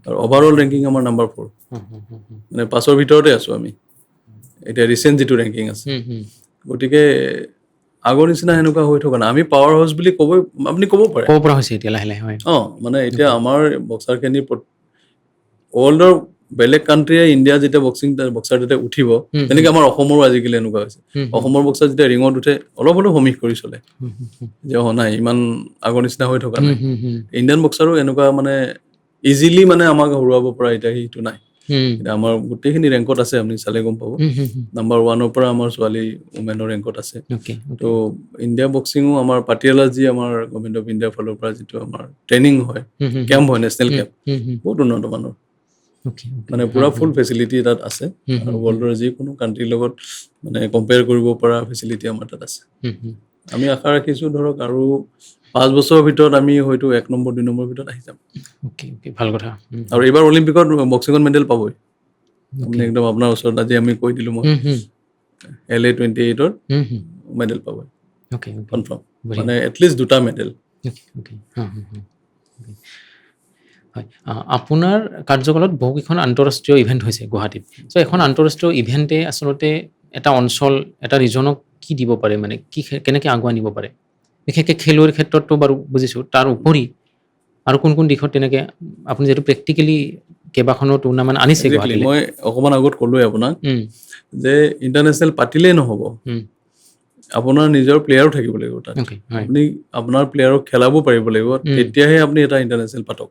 আৰু অভাৰঅল ৰেংকিং আমাৰ নাম্বাৰ 4, মানে 5ৰ ভিতৰতে আছোঁ আমি এতিয়া ৰিচেণ্ট যিটো ৰেংকিং আছে। গতিকে আগৰ নিচিনা সেনেকুৱা হৈ থকা নাই, আমি পাৱাৰ হাউচ বুলি আপুনি ক'ব পাৰে। ক'ব পৰা হৈছে এতিয়া লাহে লাহে, হয়। মানে এতিয়া আমাৰ বক্সাৰখিনি ৱৰ্ল্ডৰ বেলেগ কাণ্ট্ৰিয়ে ইণ্ডিয়া যেতিয়া বক্সাৰ যেতিয়া উঠিব, তেনেকে আমাৰ অসমৰো আজিকালি এনেকুৱা হৈছে। অসমৰ বক্সাৰ যেতিয়া ৰিঙত উঠে অলপ হ'লেও সমীহ কৰি চলে যে নাই ইমান আগৰ নিচিনা হৈ থকা নাই। ইণ্ডিয়ান বক্সাৰো এনেকুৱা মানে ইজিলি মানে আমাক হৰুৱাব পৰা এতিয়া সেইটো নাই। এতিয়া আমাৰ গোটেইখিনি ৰেংকত আছে, আপুনি চালে গম পাব। নাম্বাৰ 1ৰ পৰা আমাৰ ছোৱালী উমেনৰ ৰেংকত আছে। তো ইণ্ডিয়া বক্সিঙো আমাৰ পাটিয়ালা যি আমাৰ গভৰ্ণমেণ্ট অফ ইণ্ডিয়াৰ ফালৰ পৰা যিটো আমাৰ ট্ৰেইনিং হয়, কেম্প হয়, নেশ্যনেল কেম্প, বহুত উন্নত মানৰ, মানে পুৰা ফুল ফেচিলিটি তাত আছে আৰু ৱৰ্ল্ডৰ যিকোনো কাণ্ট্ৰিৰ লগত মানে কম্পেয়াৰ কৰিব পৰা ফেচিলিটি আমাৰ তাত আছে। আমি আশা ৰাখিছোঁ ধৰক আৰু 5 বছৰৰ ভিতৰত আমি হয়তো 1 নম্বৰ 2 নম্বৰৰ ভিতৰত আহি যাম। ভাল কথা। আৰু এইবাৰ অলিম্পিকত বক্সিঙত মেডেল পাবই। আপুনি একদম আপোনাৰ ওচৰত আজি আমি কৈ দিলোঁ, মই LA 28ত মেডেল পাবই কনফাৰ্ম, মানে এটলিষ্ট 2টা মেডেল। হয়, আপোনাৰ কাৰ্যকালত বহুকেইখন আন্তঃৰাষ্ট্ৰীয় ইভেণ্ট হৈছে গুৱাহাটীত। চ' এখন আন্তঃৰাষ্ট্ৰীয় ইভেণ্টে আচলতে এটা অঞ্চল, এটা ৰিজনক কি দিব পাৰে, মানে কি কেনেকৈ আগুৱাই নিব পাৰে? বিশেষকৈ খেলুৱৈৰ ক্ষেত্ৰততো বাৰু বুজিছোঁ, তাৰ উপৰি আৰু কোন কোন দিশত তেনেকৈ আপুনি যিহেতু প্ৰেক্টিকেলি কেইবাখনো টুৰ্ণামেণ্ট আনিছে একজেক্টলি, গুৱাহাটীলৈ? মই অকণমান আগত ক'লোৱে আপোনাক যে ইণ্টাৰনেশ্যনেল পাতিলেই নহ'ব, আপোনাৰ নিজৰ প্লেয়াৰো থাকিব লাগিব তাত। আপুনি আপোনাৰ প্লেয়াৰক খেলাব পাৰিব লাগিব, তেতিয়াহে আপুনি এটা ইণ্টাৰনেশ্যনেল পাতক।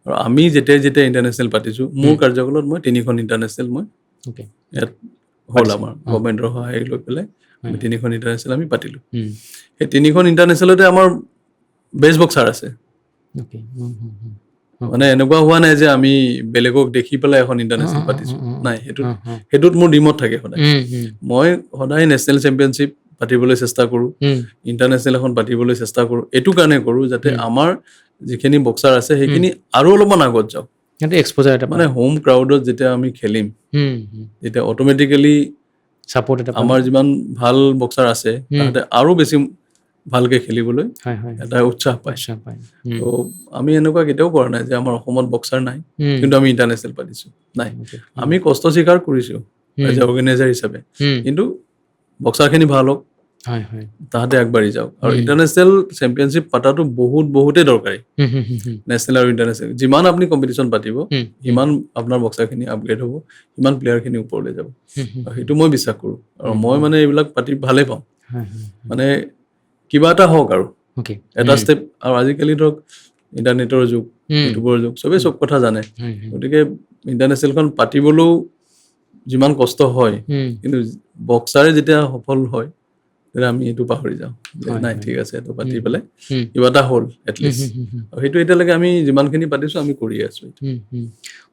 আৰু আমি যেতিয়া ইণ্টাৰনেশ্যনেল পাতিছোঁ, মোৰ কাৰ্যকালত মই 3খন ইণ্টাৰনেশ্যনেল মই ইয়াত হ'ল আমাৰ গভৰ্ণমেণ্টৰ সহায় লৈ পেলাই আমি 3খন ইণ্টাৰনেশ্যনেল আমি পাতিলোঁ। সেই 3খন ইণ্টাৰনেশ্যনেলতে আমাৰ বেষ্ট বক্সাৰ আছে। মানে এনেকুৱা হোৱা নাই যে আমি বেলেগক দেখি পেলাই এখন ইণ্টাৰনেশ্যনেল পাতিছোঁ, নাই। সেইটোত মোৰ ডিমত থাকে সদায়। মই সদায় নেশ্যনেল চেম্পিয়নশ্বিপ পাতিবলৈ চেষ্টা কৰোঁ, ইণ্টাৰনেশ্যনেল এখন পাতিবলৈ চেষ্টা কৰোঁ। এইটো কাৰণে কৰোঁ যাতে আমাৰ যিখিনি বক্সাৰ আছে সেইখিনি আৰু অলপমান আগত যাওক। মানে হোম ক্ৰাউডত যেতিয়া আমি খেলিম, তেতিয়া অট'মেটিকেলি আমাৰ যিমান ভাল বক্সাৰ আছে তাহাঁতে আৰু বেছি ভালকৈ খেলিবলৈ এটা উৎসাহ পায়। তো আমি এনেকুৱা কেতিয়াও কৰা নাই যে আমাৰ অসমত বক্সাৰ নাই কিন্তু আমি ইণ্টাৰনেশ্যনেল পাতিছোঁ, নাই। আমি কষ্ট স্বীকাৰ কৰিছোঁ এজ এ অৰ্গেনাইজাৰ হিচাপে, কিন্তু বক্সাৰখিনি ভাল হওক, তাহাঁতে আগবাঢ়ি যাওক। আৰু ইণ্টাৰনেশ্যনেল চেম্পিয়নশ্বিপ পতাটো বহুতেই দৰকাৰী। নেশ্যনেল আৰু ইণ্টাৰনেশ্যনেল যিমান আপুনি কম্পিটিশ্যন পাতিব, সিমান আপোনাৰ বক্সাৰখিনি আপগ্ৰেড হ'ব, সিমান প্লেয়াৰখিনি ওপৰলৈ যাব। আৰু সেইটো মই বিশ্বাস কৰোঁ। আৰু মই মানে এইবিলাক পাতি ভালেই পাওঁ, মানে কিবা এটা হওক আৰু এটা ষ্টেপ। আৰু আজিকালি ধৰক ইণ্টাৰনেটৰ যুগ, ইউটিউবৰ যুগ, চবেই চব কথা জানে। গতিকে ইণ্টাৰনেশ্যনেলখন পাতিবলৈও যিমান কষ্ট হয়, কিন্তু বক্সাৰে যেতিয়া সফল হয় তেতিয়া আমি এইটো পাহৰি যাওঁ যে নাই, ঠিক আছে, এইটো পাতি পেলাই কিবা এটা হ'ল এটলিষ্ট। আৰু সেইটো এতিয়ালৈকে আমি যিমানখিনি পাতিছোঁ আমি কৰি আছোঁ।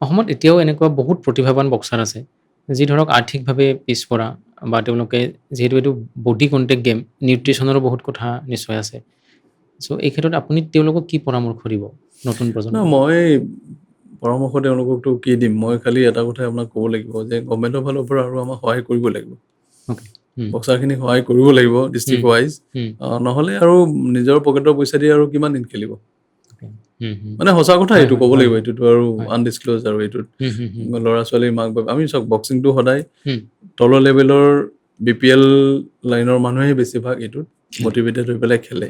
অসমত এতিয়াও এনেকুৱা বহুত প্ৰতিভাৱান বক্সাৰ আছে যি ধৰক আৰ্থিকভাৱে পিছপৰা, বা তেওঁলোকে যিহেতু এইটো বডি কণ্টেক্ট গেম, নিউট্ৰিশ্যনৰো বহুত কথা নিশ্চয় আছে। চ' এই ক্ষেত্ৰত আপুনি তেওঁলোকক কি পৰামৰ্শ দিব নতুন প্ৰজন্মক? মই পৰামৰ্শ তেওঁলোককতো কি দিম, মই খালি এটা কথাই আপোনাক ক'ব লাগিব যে গভৰ্ণমেণ্টৰ ফালৰ পৰা আৰু আমাক সহায় কৰিব লাগিব, বক্সাৰখিনিক সহায় কৰিব লাগিব ডিষ্ট্ৰিক্ট ৱাইজ। নহ'লে আৰু নিজৰ পকেটৰ পইচা দি আৰু কিমান দিন খেলিব, মানে সঁচা কথা এইটো ক'ব লাগিব। এইটোতো আৰু আনডিছক্ল'জ, আৰু এইটোত ল'ৰা ছোৱালীৰ মাক বাপেক, আমি চাওক বক্সিংটো সদায় তলৰ লেভেলৰ BPL লাইনৰ মানুহে বেছিভাগ এইটোত মটিভেটেড হৈ পেলাই খেলে।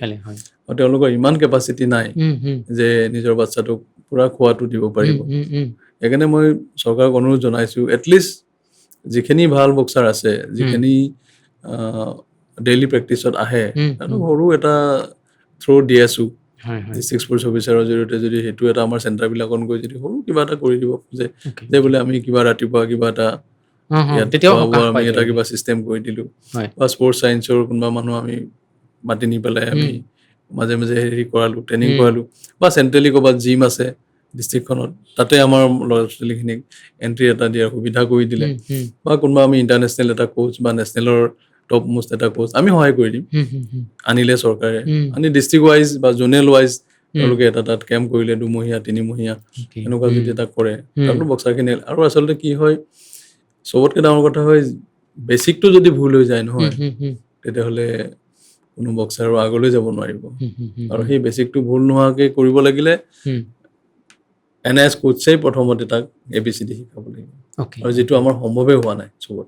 আৰু তেওঁলোকৰ ইমান কেপাচিটি নাই যে নিজৰ বাচ্চাটোক পুৰা খোৱাটো দিব পাৰিব। সেইকাৰণে মই চৰকাৰক অনুৰোধ জনাইছোঁ, এটলিষ্ট যিখিনি ভাল বক্সাৰ আছে, যিখিনি ডেইলি প্ৰেক্টিছত আহে, তাতো সৰু এটা থ্ৰ' দি আছোঁ ডিষ্ট্ৰিক্ট স্পৰ্টছ অফিচাৰৰ জৰিয়তে। যদি সেইটো এটা আমাৰ চেণ্টাৰবিলাকত গৈ যদি সৰু কিবা এটা কৰি দিব খোজে, যে বোলে আমি কিবা ৰাতিপুৱা কিবা এটা তেতিয়াও আমি এটা কিবা চিষ্টেম কৰি দিলোঁ বা স্পৰ্টছ ছায়েন্সৰ কোনোবা মানুহ আমি মাতি নি পেলাই আমি মাজে মাজে হেৰি কৰালোঁ, ট্ৰেইনিং কৰালোঁ বা চেণ্ট্ৰেলি ক'ৰবাত জিম আছে ডিষ্ট্ৰিক্টখনত তাতে আমাৰ ল'ৰা ছোৱালীখিনিক এণ্ট্ৰি এটা দিয়াৰ সুবিধা কৰি দিলে বা কোনোবা আমি ইণ্টাৰনেশ্যনেল এটা কোচ বা নেশ্যনেলৰ টপ মোষ্ট এটা কোচ আমি সহায় কৰি দিম আনিলে চৰকাৰে, আনি ডিষ্ট্ৰিক্ট ৱাইজ বা জোনেল ৱাইজ তেওঁলোকে এটা তাত কেম্প কৰিলে 2 মহীয়া 3 মহীয়া এনেকুৱা যদি এটা কৰে তাতো বক্সাৰখিনি আৰু আচলতে কি হয় চবতকৈ ডাঙৰ কথা হয় বেচিকটো যদি ভুল হৈ যায় নহয় তেতিয়াহ'লে কোনো বক্সাৰো আগলৈ যাব নোৱাৰিব আৰু সেই বেচিকটো ভুল নোহোৱাকৈ কৰিব লাগিলে NIS কোচেই প্ৰথমতে তাক ABCD শিকাব লাগিব আৰু যিটো আমাৰ সম্ভৱেই হোৱা নাই চবত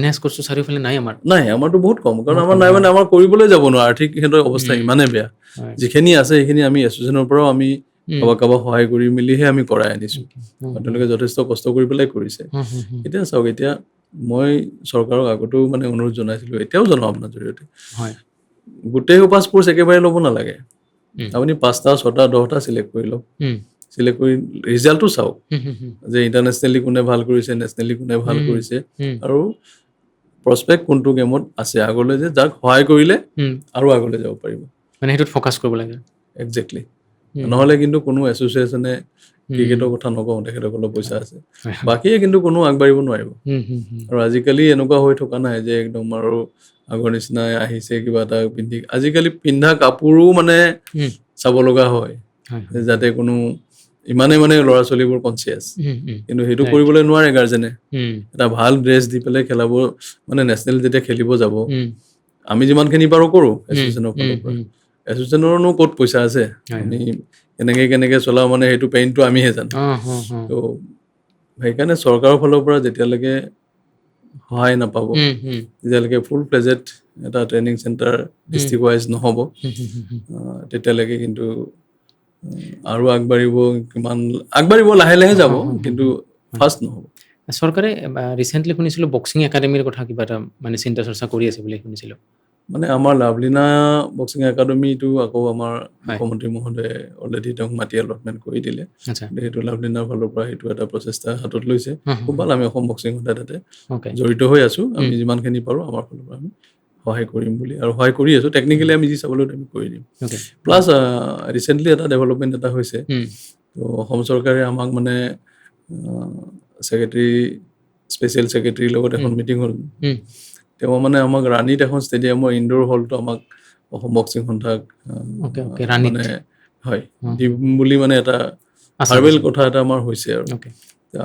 NIS কোচটো চাৰিওফালে নাই আমাৰতো বহুত কম কাৰণ আমাৰ নাই মানে আমাৰ কৰিবলৈ যাব নোৱাৰে আৰ্থিক সিহঁতৰ অৱস্থা ইমানেই বেয়া যিখিনি আছে সেইখিনি আমি এছ'চিয়েশ্যনৰ পৰাও আমি কাৰোবাক সহায় কৰি মেলিহে আমি কৰাই আনিছোঁ তেওঁলোকে যথেষ্ট কষ্ট কৰি পেলাই কৰিছে এতিয়া চাওক এতিয়া মই চৰকাৰক আগতেও মানে অনুৰোধ জনাইছিলোঁ এতিয়াও জনাওঁ আপোনাৰ জৰিয়তে গোটেই সোপা স্পৰ্টছ একেবাৰে ল'ব নালাগে আপুনি 5টা 6টা 10টা চিলেক্ট কৰি লওক চিলেক্ট কৰি ৰিজাল্টটো চাওক যে ইণ্টাৰনেশ্যনেলি কোনে ভাল কৰিছে নেশ্যনেলি কোনে ভাল কৰিছে আৰু প্ৰস্পেক্ট কোনটো গেমত আছে আগলৈ যে যাক সহায় কৰিলে আৰু আগলৈ যাব পাৰিব মানে সেইটোত ফ'কাছ কৰিব লাগে একজেক্টলি নহ'লে কিন্তু কোনো এছ'চিয়েশ্যনে ক্ৰিকেটৰ কথা নকওঁ তেখেতসকলৰ পইচা আছে বাকীয়ে কিন্তু কোনো আগবাঢ়িব নোৱাৰিব আৰু আজিকালি এনেকুৱা হৈ থকা নাই যে একদম আৰু আগৰ নিচিনাই আহিছে কিবা এটা পিন্ধি আজিকালি পিন্ধা কাপোৰো মানে চাব লগা হয় যাতে কোনো ইমানে মানে ল'ৰা ছোৱালীবোৰ কনচিয়াছ কিন্তু সেইটো কৰিবলৈ নোৱাৰে গাৰ্জেনে এটা ভাল ড্ৰেছ দি পেলাই খেলাব মানে নেশ্যনেল যেতিয়া খেলিব যাব আমি যিমানখিনি পাৰোঁ কৰোঁ এছ'চিয়েশ্যনৰ ফালৰ পৰা এছ'চিয়েশ্যনৰনো ক'ত পইচা আছে আমি কেনেকে চলাওঁ মানে সেইটো পেইনটো আমিহে জানো তো সেইকাৰণে চৰকাৰৰ ফালৰ পৰা যেতিয়ালৈকে সহায় নাপাব যেতিয়ালৈকে ফুল ফ্লেজেড এটা ট্ৰেইনিং চেণ্টাৰ ডিষ্ট্ৰিক্ট ৱাইজ নহ'ব তেতিয়ালৈকে কিন্তু আৰু আগবাঢ়িব লাহে লাহে যাব কিন্তু ফাৰ্ষ্ট নহ'ব চৰকাৰে ৰিচেণ্টলি শুনিছিলোঁ বক্সিং একাডেমীৰ কথা কিবা এটা মানে চিন্তা চৰ্চা কৰি আছে বুলি শুনিছিলোঁ মানে আমাৰ লাভলীনা বক্সিং একাডেমীটো আকৌ আমাৰ মুখ্যমন্ত্ৰী মহোদয়ে অলৰেডি তেওঁক মাটি এলটমেণ্ট কৰি দিলে সেইটো লাভলীনাৰ ফালৰ পৰা সেইটো এটা প্ৰচেষ্টা হাতত লৈছে খুব ভাল আমি অসম বক্সিং সদায় তাতে জড়িত হৈ আছোঁ আমি যিমানখিনি পাৰোঁ আমাৰ ফালৰ পৰা আমি সহায় কৰিম বুলি আৰু সহায় কৰি আছোঁ টেকনিকেলি আমি যি চাবলৈ আমি কৰি দিম প্লাছ ৰিচেণ্টলি এটা ডেভেলপমেণ্ট এটা হৈছে তো অসম চৰকাৰে আমাক মানে স্পেচিয়েল ছেক্ৰেটেৰীৰ লগত এখন মিটিং হ'ল তেওঁ মানে আমাক ৰাণীত এখন ষ্টেডিয়ামৰ ইনডোৰ হলটো আমাক অসম বক্সিং সন্থাক মানে হয় দিম বুলি মানে এটা ভাৰ্বেল কথা এটা আমাৰ হৈছে আৰু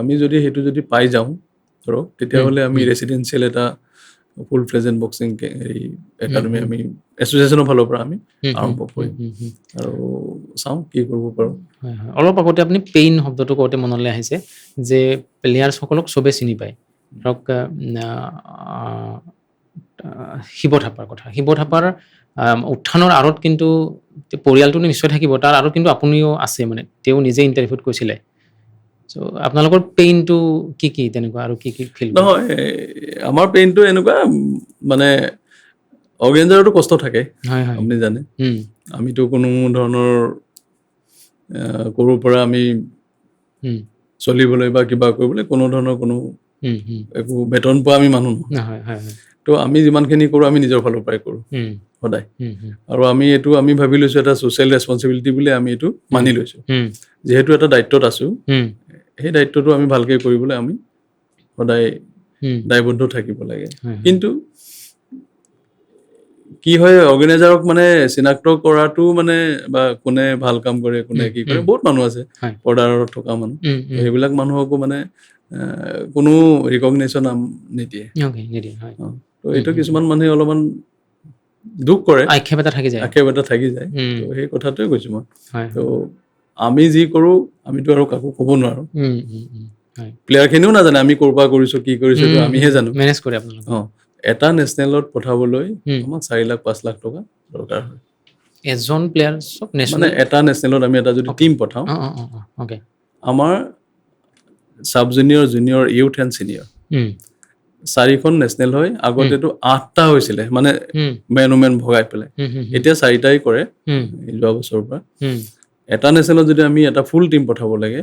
আমি সেইটো যদি পাই যাওঁ ধৰক তেতিয়াহ'লে আমি ৰেচিডেঞ্চিয়েল এটা ফুল ফ্লেজেড বক্সিং একাডেমি আমি এছ'চিয়েশ্যনৰ ফালৰ পৰা আমি আৰম্ভ কৰিম আৰু চাওঁ কি কৰিব পাৰোঁ অলপ আগতে আপুনি পেইন শব্দটো কওঁতে মনলৈ আহিছে যে প্লেয়াৰ্ছসকলক চবেই চিনি পায় ধৰক শিৱ থাপাৰ উত্থানৰ আঁৰত কিন্তু পৰিয়ালটো নিশ্চয় থাকিব তাৰ আঁৰত কিন্তু আপুনিও আছে মানে তেওঁ নিজে ইণ্টাৰভিউত কৈছিলে চ' আপোনালোকৰ পেইনটো কি তেনেকুৱা আৰু কি ফিল নহয় আমাৰ পেইনটো এনেকুৱা মানে অৰ্গেনাইজাৰতো কষ্ট থাকে আপুনি জানে আমিতো কোনো ধৰণৰ ক'ৰ পৰা আমি চলিবলৈ বা কিবা কৰিবলৈ কোনো ধৰণৰ কোনো একো বেতন পোৱা আমি মানুহ নহয় তো আমি যিমানখিনি কৰোঁ আমি নিজৰ ফালৰ পৰাই কৰোঁ সদায় আৰু আমি ভাবি লৈছোঁ এটা ছ'চিয়েল ৰেছপঞ্চিবিলিটি বুলি আমি এইটো মানি লৈছোঁ যিহেতু এটা দায়িত্বত আছোঁ সেই দায়িত্বটো আমি ভালকৈ কৰিবলৈ আমি সদায় দায়বদ্ধ থাকিব লাগে কিন্তু কি হয় অৰ্গেনাইজাৰক মানে চিনাক্ত কৰাটো মানে বা কোনে ভাল কাম কৰে কোনে কি কৰে বহুত মানুহ আছে পৰ্দাৰত থকা মানুহ সেইবিলাক মানুহকো মানে কোনো ৰিকগনিশ্যন নিদিয়ে তো এইটো কিছুমান মানুহে অলপমান দুখ কৰে আক্ষেপ এটা থাকি যায় তো সেই কথাটোৱে কৈছোঁ মই তো আমি যি কৰোঁ আমিতো আৰু কাকো ক'ব নোৱাৰোঁ প্লেয়াৰখিনিও নাজানে আমি ক'ৰ পৰা কৰিছোঁ কি কৰিছোঁ আমিহে জানো মেনেজ কৰে আপোনালোকে এটা নেশ্যনেলত পঠাবলৈ আমাক 4 লাখ 5 লাখ টকা দৰকাৰ হয় এজন প্লেয়াৰ মানে এটা নেশ্যনেলত আমি এটা যদি টিম পঠাওঁ আমাৰ চাব junior junior youth and senior 4খন নেশ্যনেল হয় আগতেতো 8টা হৈছিলে মানে মেন ওমেন ভগাই পেলাই এতিয়া 4টাই কৰে যোৱা বছৰৰ পৰা এটা নেশ্যনেলত যদি আমি এটা ফুল টিম পঠাব লাগে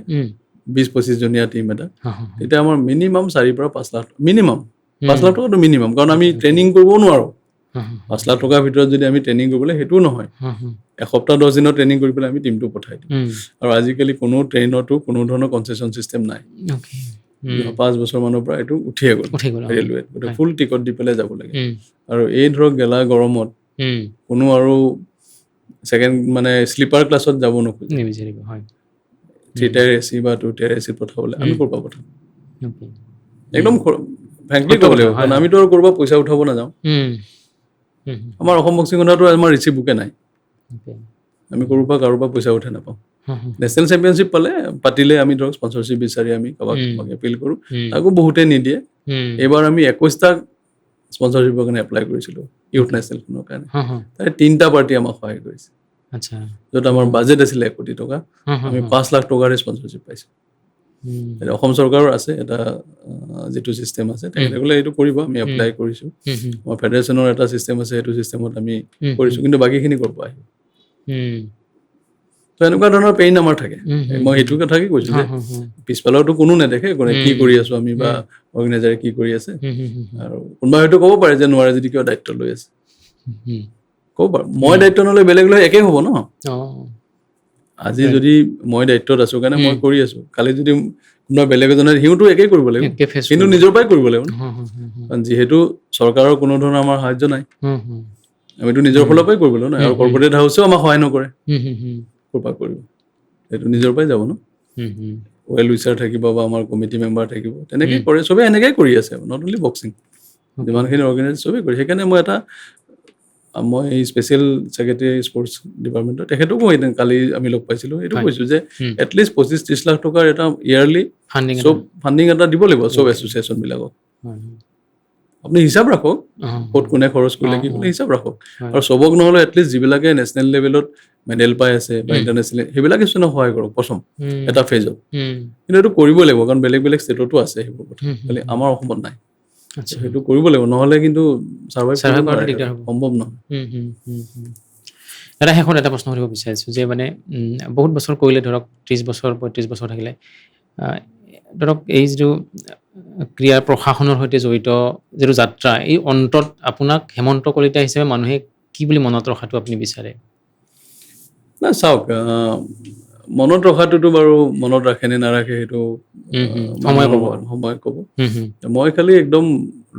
20-25 জনীয়া টিম এটা, হা, হা, হা। তেতিয়া আমাৰ মিনিমাম 4 পৰা 5 লাখ, মিনিমাম 5 লাখ টকাটো মিনিমাম, কাৰণ আমি ট্ৰেইনিং কৰিব নোৱাৰোঁ। হা, হা, 5 লাখ টকাৰ ভিতৰত যদি আমি ট্ৰেইনিং কৰিবলৈ, সেইটোও নহয়। হা, হা। এসপ্তাহ 10 দিনৰ ট্ৰেইনিং কৰি পেলাই আমি টিমটো পঠাই দিওঁ। উম, আৰু আজিকালি কোনো ট্ৰেইনতো কোনো ধৰণৰ কনচেছন চিষ্টেম নাই। okay. উম, 5 বছৰ মানৰ পৰা এইটো উঠিয়ে গ'ল উঠি গ'ল, ৰেলৱেত, গতিকে হয়। ফুল টিকট দি পেলাই যাব লাগে। উম, আৰু এই ধৰক গেলা গৰমত উম, কোনো আৰু ছেকেণ্ড মানে শ্লিপাৰ ক্লাছত যাব নোখোজে। নিবিচাৰিব, হয়। 3 টায়াৰ এচি বা 2 টায়াৰ এচিত পঠাবলৈ আমি ক'ৰ পৰা পঠাম? Okay. একদম ফ্ৰেংকলি সত্য ক'ব কথা, লাগিব, হয়, কাৰণ হয়। আমিতো আৰু ক'ৰবাত পইচা উঠাব নাযাওঁ। উম, উম, আমাৰ অসম বক্সিং খনতো আমাৰ ৰিচিভ বুকে নাই। okay. আমি ক'ৰ পৰা কাৰোবাৰ পইচা উঠাই নাপাওঁ। হা, হা, নেশ্যনেল চেম্পিয়নশ্বিপ পাতিলে আমি ধৰক স্পনচৰশ্বিপ বিচাৰি আমি কাৰোবাক এপিল কৰোঁ, উম, তাকো বহুতে নিদিয়ে। উম, এইবাৰ আমি 21টা স্পনচৰশ্বিপৰ কাৰণে এপ্লাই কৰিছিলোঁ ইউথ নেশ্যনেলখনৰ কাৰণে। হা, হা। তাৰে 3টা পাৰ্টি আমাক সহায় কৰিছে। আচ্ছা। য'ত আমাৰ বাজেট আছিলে 1 কোটি টকা, হা, হা, আমি হা। 5 লাখ টকাৰে স্পনচৰশ্বিপ পাইছোঁ। উম, এতিয়া অসম চৰকাৰৰ আছে এটা যিটো চিষ্টেম আছে, তেখেতে ক'লে এইটো কৰিব, আমি এপ্লাই কৰিছোঁ। হুম, হুম, আমাৰ ফেডাৰেশ্যনৰ এটা চিষ্টেম আছে, সেইটো চিষ্টেমত আমি হুম, কৰিছোঁ, কিন্তু বাকীখিনি ক'ৰ পৰা আহিব? হুম, তো এনেকুৱা ধৰণৰ পেইন আমাৰ থাকে। হুম, হুম, মই সেইটো কথাকে কৈছোঁ হা, যে হা, হা। পিছফালৰতো কোনো নেদেখে, কি কৰি আছোঁ আমি বা অৰ্গেনাইজাৰে কি কৰি আছে। হুম, হুম, হুম, আৰু কোনোবাই হয়তো ক'ব পাৰে যে নোৱাৰে যদি কিয় দায়িত্ব লৈ আছে, হুম। ক'ব পাৰে। মই দায়িত্ব নলৈ বেলেগ লৈ একেই হ'ব ন। অ', আজি right. যদি মই দায়িত্বত আছোঁ কাৰণে মই হুম। কৰি আছোঁ, কালি যদি কোনোবা বেলেগ এজনে, সিওতো একেই কৰিব লাগিব, একে face কিন্তু কৰিব। নিজৰ পৰাই কৰিব লাগিব ন। হুম, হুম, হুম, হুম, কাৰণ যিহেতু চৰকাৰৰ কোনো ধৰণৰ আমাৰ সাহায্য নাই, হুম, হুম, আমিতো নিজৰ ফালৰ পৰাই কৰিব লাগিব ন। আৰু কৰ্পৰেট হাউচেও আমাক সহায় নকৰে, হুম, হুম, হুম, ক'ৰ পৰা কৰিব? সেইটো নিজৰ পৰাই যাব ন। হুম, হুম, ৱেল উইচাৰ থাকিব বা আমাৰ কমিটি মেম্বাৰ থাকিব, তেনেকেই হুম। কৰে, চবে এনেকেই কৰি আছে, নট অনলি বক্সিং, Okay. যিমানখিনি অৰ্গেনাইজ চবেই কৰে। সেইকাৰণে মই এই স্পেচিয়েল ছেক্ৰেটেৰী স্পৰ্টছ ডিপাৰ্টমেণ্টৰ তেখেতকো কালি আমি লগ পাইছিলোঁ, এইটো হয়। কৈছোঁ যে হুম। এটলিষ্ট 25-30 লাখ টকাৰ এটা ইয়াৰলি Funding চব এটা। ফাণ্ডিং এটা দিব লাগিব চব Okay. এছ'চিয়েশ্যনবিলাকক। হয়, হয়। আপুনি হিচাপ ৰাখক, ক'ত কোনে খৰচ কৰিলে, কি কৰিলে, হিচাপ ৰাখক। হয়। আৰু চবক নহ'লে এটলিষ্ট যিবিলাকে নেশ্যনেল লেভেলত মেডেল পাই আছে বা ইণ্টাৰনেশ্যনেল, সেইবিলাকে চোন সহায় কৰক প্ৰথম উম, এটা ফেজত। উম, কিন্তু এইটো কৰিবই লাগিব, কাৰণ বেলেগ বেলেগ ষ্টেটতো আছে সেইবোৰ কথা, হুম, খালি হুম, আমাৰ অসমত নাই। আচ্ছা। সেইটো কৰিব লাগিব, নহ'লে কিন্তু ছাৰ্ভাইভ কৰিব Survive কৰাটো নোৱাৰে, দিগদাৰ হ'ব। সম্ভৱ নহয়। দাদা, শেষত এটা প্ৰশ্ন সুধিব বিচাৰিছোঁ যে মানে বহুত বছৰ কৰিলে, ধৰক 30 বছৰ 35 বছৰ থাকিলে, আহ, ধৰক এই যিটো ক্ৰীড়া প্ৰশাসনৰ সৈতে জড়িত যিটো যাত্ৰা, এই অন্তত আপোনাক হেমন্ত কলিতা হিচাপে মানুহে কি বুলি মনত ৰখাটো আপুনি বিচাৰে? না চাওক, মনত ৰখাটোতো বাৰু মনত ৰাখে নে নাৰাখে সেইটো সময় মানুহৰ ক'ব আৰু। সময় ক'ব। হুম, হুম, মই খালি একদম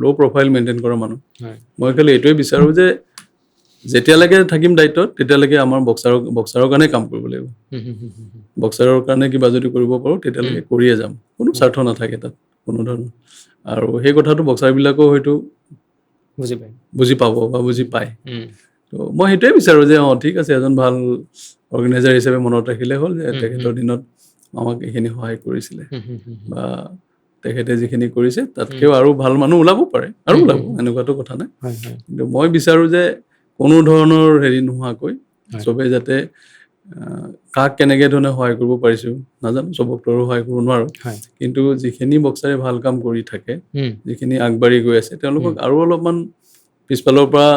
ল' প্ৰফাইল মেইনটেইন কৰা মানুহ। হয়। মই খালি এইটোৱে বিচাৰোঁ যে যেতিয়ালৈকে থাকিম দায়িত্বত, তেতিয়ালৈকে আমাৰ বক্সাৰৰ কাৰণে কাম কৰিব লাগিব। হুম, হুম, হুম, হুম, হুম, বক্সাৰৰ কাৰণে কিবা যদি কৰিব পাৰোঁ, তেতিয়ালৈকে কৰিয়ে যাম, কোনো স্বাৰ্থ নাথাকে তাত কোনো ধৰণৰ। আৰু সেই কথাটো বক্সাৰবিলাকেও হয়তো বুজি পায়। বুজি পাব বা বুজি পায়। উম, তো মই সেইটোৱে বিচাৰোঁ যে ঠিক আছে, এজন ভাল অৰ্গেনাইজাৰ হিচাপে মনত ৰাখিলে হ'ল যে হুম, তেখেতৰ দিনত আমাক এইখিনি সহায় কৰিছিলে, হুম, হুম, হুম, হুম, বা তেখেতে যিখিনি কৰিছে তাতকৈও আৰু ভাল মানুহ ওলাব পাৰে, আৰু ওলাব, এনেকুৱাতো কথা নাই। হয়, হয়, কিন্তু মই বিচাৰোঁ যে কোনো ধৰণৰ হেৰি নোহোৱাকৈ হয়। চবেই যাতে কাক কেনেকৈ ধৰণে সহায় কৰিব পাৰিছোঁ নাজানো, চবকতো আৰু সহায় কৰিব নোৱাৰোঁ, হয়। কিন্তু যিখিনি বক্সাৰে ভাল কাম কৰি থাকে, উম, যিখিনি আগবাঢ়ি গৈ আছে, তেওঁলোকক আৰু অলপমান পিছফালৰ পৰা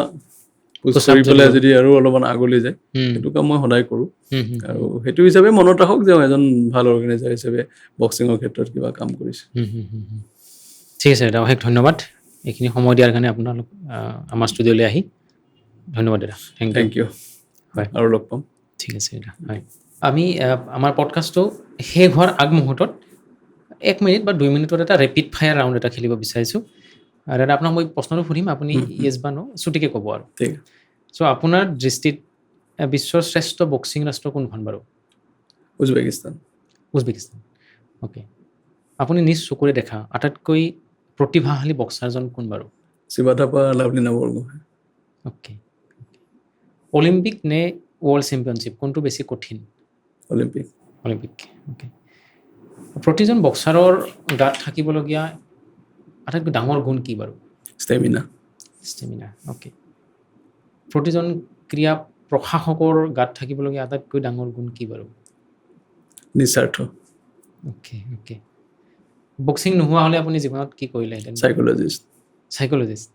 পুছ Push up কৰি যদি পেলাই কৰোঁ। যদি আৰু অলপমান আগলৈ যায়, উম, সেইটো কাম মই সদায় কৰোঁ। হুম, হুম, আৰু সেইটো হিচাপে মনত ৰাখক যে এজন ভাল অৰ্গেনাইজাৰ হিচাপে বক্সিঙৰ ক্ষেত্ৰত কিবা কাম কৰিছে। হুম, হুম, হুম, হুম। ঠিক আছে দাদা, অশেষ ধন্যবাদ এইখিনি সময় দিয়াৰ কাৰণে আপোনালোক আমাৰ ষ্টুডিঅ'লৈ আহি। ধন্যবাদ দাদা, থেংক ইউ। থেংক ইউ, হয়, আৰু লগ পাম। ঠিক আছে দাদা, হয়। আমি আমাৰ পডকাষ্টটো শেষ হোৱাৰ আগমুহূৰ্তত 1 মিনিট বা 2 মিনিটত এটা ৰেপিড ফায়াৰ ৰাউণ্ড এটা খেলিব বিচাৰিছোঁ। দাদা, আপোনাক মই প্ৰশ্নটো সুধিম, আপুনি য়েছ বা ন' চুটিকৈ ক'ব আৰু। ঠিক আছে। চ' আপোনাৰ দৃষ্টিত বিশ্বৰ শ্ৰেষ্ঠ বক্সিং ৰাষ্ট্ৰ কোনখন বাৰু? উজবেকিস্তান। উজবেকিস্তান। অ'কে। আপুনি নিজ চকুৰে দেখা আটাইতকৈ প্ৰতিভাশালী বক্সাৰজন কোন বাৰু? শিৱাথাপা লাভলিনা বৰগোহাঁই। অ'কে। অলিম্পিক নে ৱৰ্ল্ড চেম্পিয়নশ্বিপ, কোনটো বেছি কঠিন? অলিম্পিক। অলিম্পিক। অ'কে। প্ৰতিজন বক্সাৰৰ গাত থাকিবলগীয়া আটাইতকৈ ডাঙৰ গুণ কি বাৰু? ষ্টেমিনা। ষ্টেমিনা। অ'কে। প্ৰতিজন ক্ৰীড়া প্ৰশাসকৰ গাত থাকিবলগীয়া আটাইতকৈ ডাঙৰ গুণ কি বাৰু? নিস্বাৰ্থ। Okay, okay. বক্সিং নোহোৱা হ'লে আপুনি জীৱনত কি কৰিলেহেঁতেন? চাইক'লজিষ্ট। চাইক'লজিষ্ট।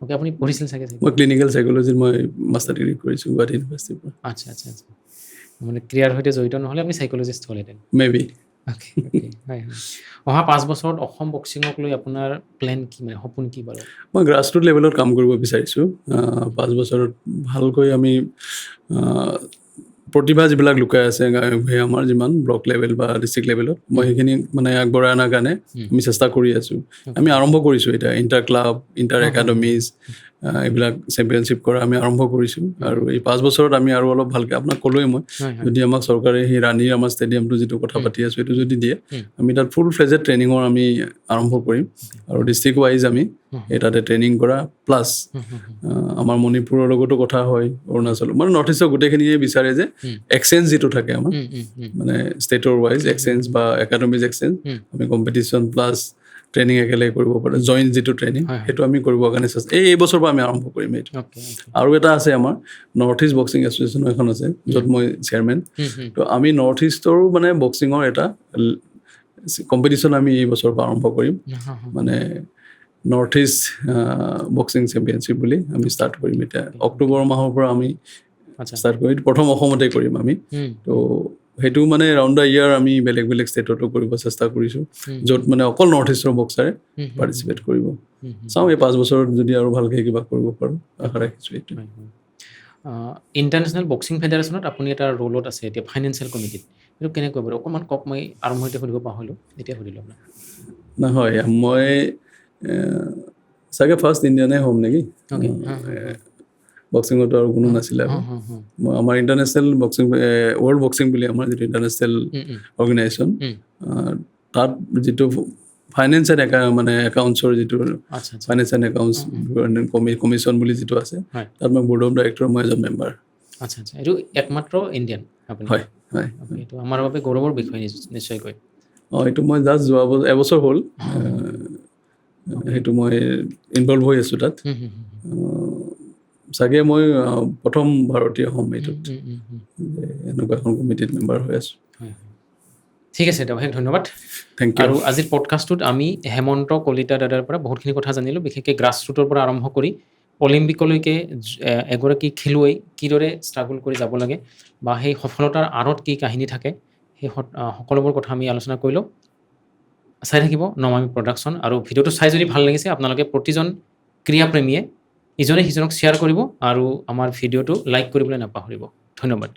অ'কে, আপুনি পঢ়িছিল চাগে মই চাইক'লজি? ক্লিনিকেল চাইক'লজিত মই মাষ্টাৰ ডিগ্ৰী কৰিছোঁ গুৱাহাটী ইউনিভাৰ্চিটিৰ পৰা। আচ্ছা, আচ্ছা, আচ্ছা। মানে ক্ৰীড়াৰ সৈতে জড়িত নহ'লে আপুনি চাইক'লজিষ্ট হ'লহেঁতেন। May be. অ'কে, অ'কে, হয়, হয়। অহা 5 বছৰত অসম বক্সিঙক লৈ আপোনাৰ প্লেন কি, মানে সপোন কি বাৰু? মই গ্ৰাছৰুট লেভেলত কাম কৰিব বিচাৰিছোঁ। 5 বছৰত ভালকৈ আমি প্ৰতিভা যিবিলাক লুকাই আছে আমাৰ যিমান ব্লক লেভেল বা ডিষ্ট্ৰিক্ট লেভেলত, মই সেইখিনি মানে আগবঢ়াই অনাৰ কাৰণে আমি চেষ্টা কৰি আছোঁ। আমি আৰম্ভ কৰিছোঁ এতিয়া ইণ্টাৰ ক্লাব, ইণ্টাৰ একাডেমিজ, এইবিলাক চেম্পিয়নশ্বিপ কৰা আমি আৰম্ভ কৰিছোঁ। আৰু এই 5 বছৰত আমি আৰু অলপ ভালকৈ আপোনাক ক'লোৱেই মই, যদি আমাক চৰকাৰে সেই ৰাণীৰ আমাৰ ষ্টেডিয়ামটো যিটো কথা পাতি আছোঁ এইটো যদি দিয়ে, আমি তাত ফুল ফ্লেজেড ট্ৰেইনিঙৰ আমি আৰম্ভ কৰিম। আৰু ডিষ্ট্ৰিক্ট ৱাইজ আমি এই তাতে ট্ৰেইনিং কৰা, প্লাছ আমাৰ মণিপুৰৰ লগতো কথা হয়, অৰুণাচল, মানে নৰ্থ ইষ্টৰ গোটেইখিনিয়ে বিচাৰে যে এক্সচেঞ্জ যিটো থাকে আমাৰ, মানে ষ্টেটৰ ৱাইজ এক্সচেঞ্জ বা একাডেমিজ এক্সচেঞ্জ, আমি কম্পিটিশ্যন প্লাছ ট্ৰেইনিং একেলগে কৰিব পাৰোঁ, জইণ্ট যিটো ট্ৰেইনিং সেইটো আমি কৰিবৰ কাৰণে এই বছৰৰ পৰা আমি আৰম্ভ কৰিম এইটো। আৰু এটা আছে আমাৰ নৰ্থ ইষ্ট বক্সিং এছ'চিয়েশ্যন এখন আছে য'ত মই চেয়াৰমেন। তো আমি নৰ্থ ইষ্টৰো মানে বক্সিঙৰ এটা কম্পিটিশ্যন আমি এই বছৰৰ পৰা আৰম্ভ কৰিম, মানে নৰ্থ ইষ্ট বক্সিং চেম্পিয়নশ্বিপ বুলি আমি ষ্টাৰ্ট কৰিম এতিয়া। অক্টোবৰ মাহৰ পৰা আমি ষ্টাৰ্ট কৰি প্ৰথম অসমতে কৰিম আমি। তো সেইটো মানে ৰাউণ্ড দ্য ইয়াৰ আমি বেলেগ বেলেগ ষ্টেটতো কৰিব চেষ্টা কৰিছোঁ, য'ত মানে অকল নৰ্থ ইষ্টৰ বক্সাৰে পাৰ্টিচিপেট কৰিব। চাওঁ এই 5 বছৰত যদি আৰু ভালকৈ কিবা কৰিব পাৰোঁ, আশা ৰাখিছোঁ এইটো। ইণ্টাৰনেশ্যনেল বক্সিং ফেডাৰেশ্যনত আপুনি এটা ৰোলত আছে এতিয়া, ফাইনেন্সিয়েল কমিটিত। এইটো কেনেকৈ বাৰু অকণমান কওক, মই আৰম্ভণিতে সুধিব পাহৰিলোঁ, এতিয়া সুধিলোঁ আপোনাক। নহয়, মই চাগে ফাৰ্ষ্ট ইণ্ডিয়ানে হ'ম নেকি, বক্সিঙতো আৰু কোনো নাছিলে আৰু। মই আমাৰ ইণ্টাৰনেশ্যনেল বক্সিং, ৱৰ্ল্ড বক্সিং বুলি আমাৰ যিটো ইণ্টাৰনেশ্যনেল অৰ্গেনাইজেশ্যন, তাত যিটো ফাইনেন্স এণ্ড মানে একাউণ্টছৰ যিটো ফাইনেন্স এণ্ড একাউণ্টছ কমিশ্যন বুলি যিটো আছে, তাত মই বৰ্ড অফ ডাইৰেক্টৰ, মই এজন মেম্বাৰ। আচ্ছা, আচ্ছা, এইটো একমাত্ৰ ইণ্ডিয়ান আপুনি? হয়, হয়। এইটো আমাৰ বাবে গৌৰৱৰ বিষয় নিশ্চয়কৈ। এইটো মই জাষ্ট যোৱা এবছৰ হ'ল, সেইটো মই ইনভলভ হৈ আছোঁ তাত। চাগে মই প্ৰথম ভাৰতীয় হ'ম এইটোত, এনেকুৱা এখন কমিটিত মেম্বাৰ হৈ আছোঁ। ঠিক আছে, অশেষ ধন্যবাদ। Thank you. আৰু আজিৰ পডকাষ্টটোত আমি হেমন্ত কলিতা দাদাৰ পৰা বহুতখিনি কথা জানিলোঁ, বিশেষকৈ গ্ৰাছৰুটৰ পৰা আৰম্ভ কৰি অলিম্পিকলৈকে এগৰাকী খেলুৱৈ কিদৰে ষ্ট্ৰাগল কৰি যাব লাগে বা সেই সফলতাৰ আঁৰত কি কাহিনী থাকে, সেই সকলোবোৰ কথা আমি আলোচনা কৰিলোঁ। চাই থাকিব নমামি প্ৰডাকশ্যন, আৰু ভিডিঅ'টো চাই যদি ভাল লাগিছে আপোনালোকে প্ৰতিজন ক্ৰীড়াপ্ৰেমীয়ে ইজনে সিজনক শ্বেয়াৰ কৰিব আৰু আমাৰ ভিডিঅ'টো লাইক কৰিবলৈ নাপাহৰিব। ধন্যবাদ।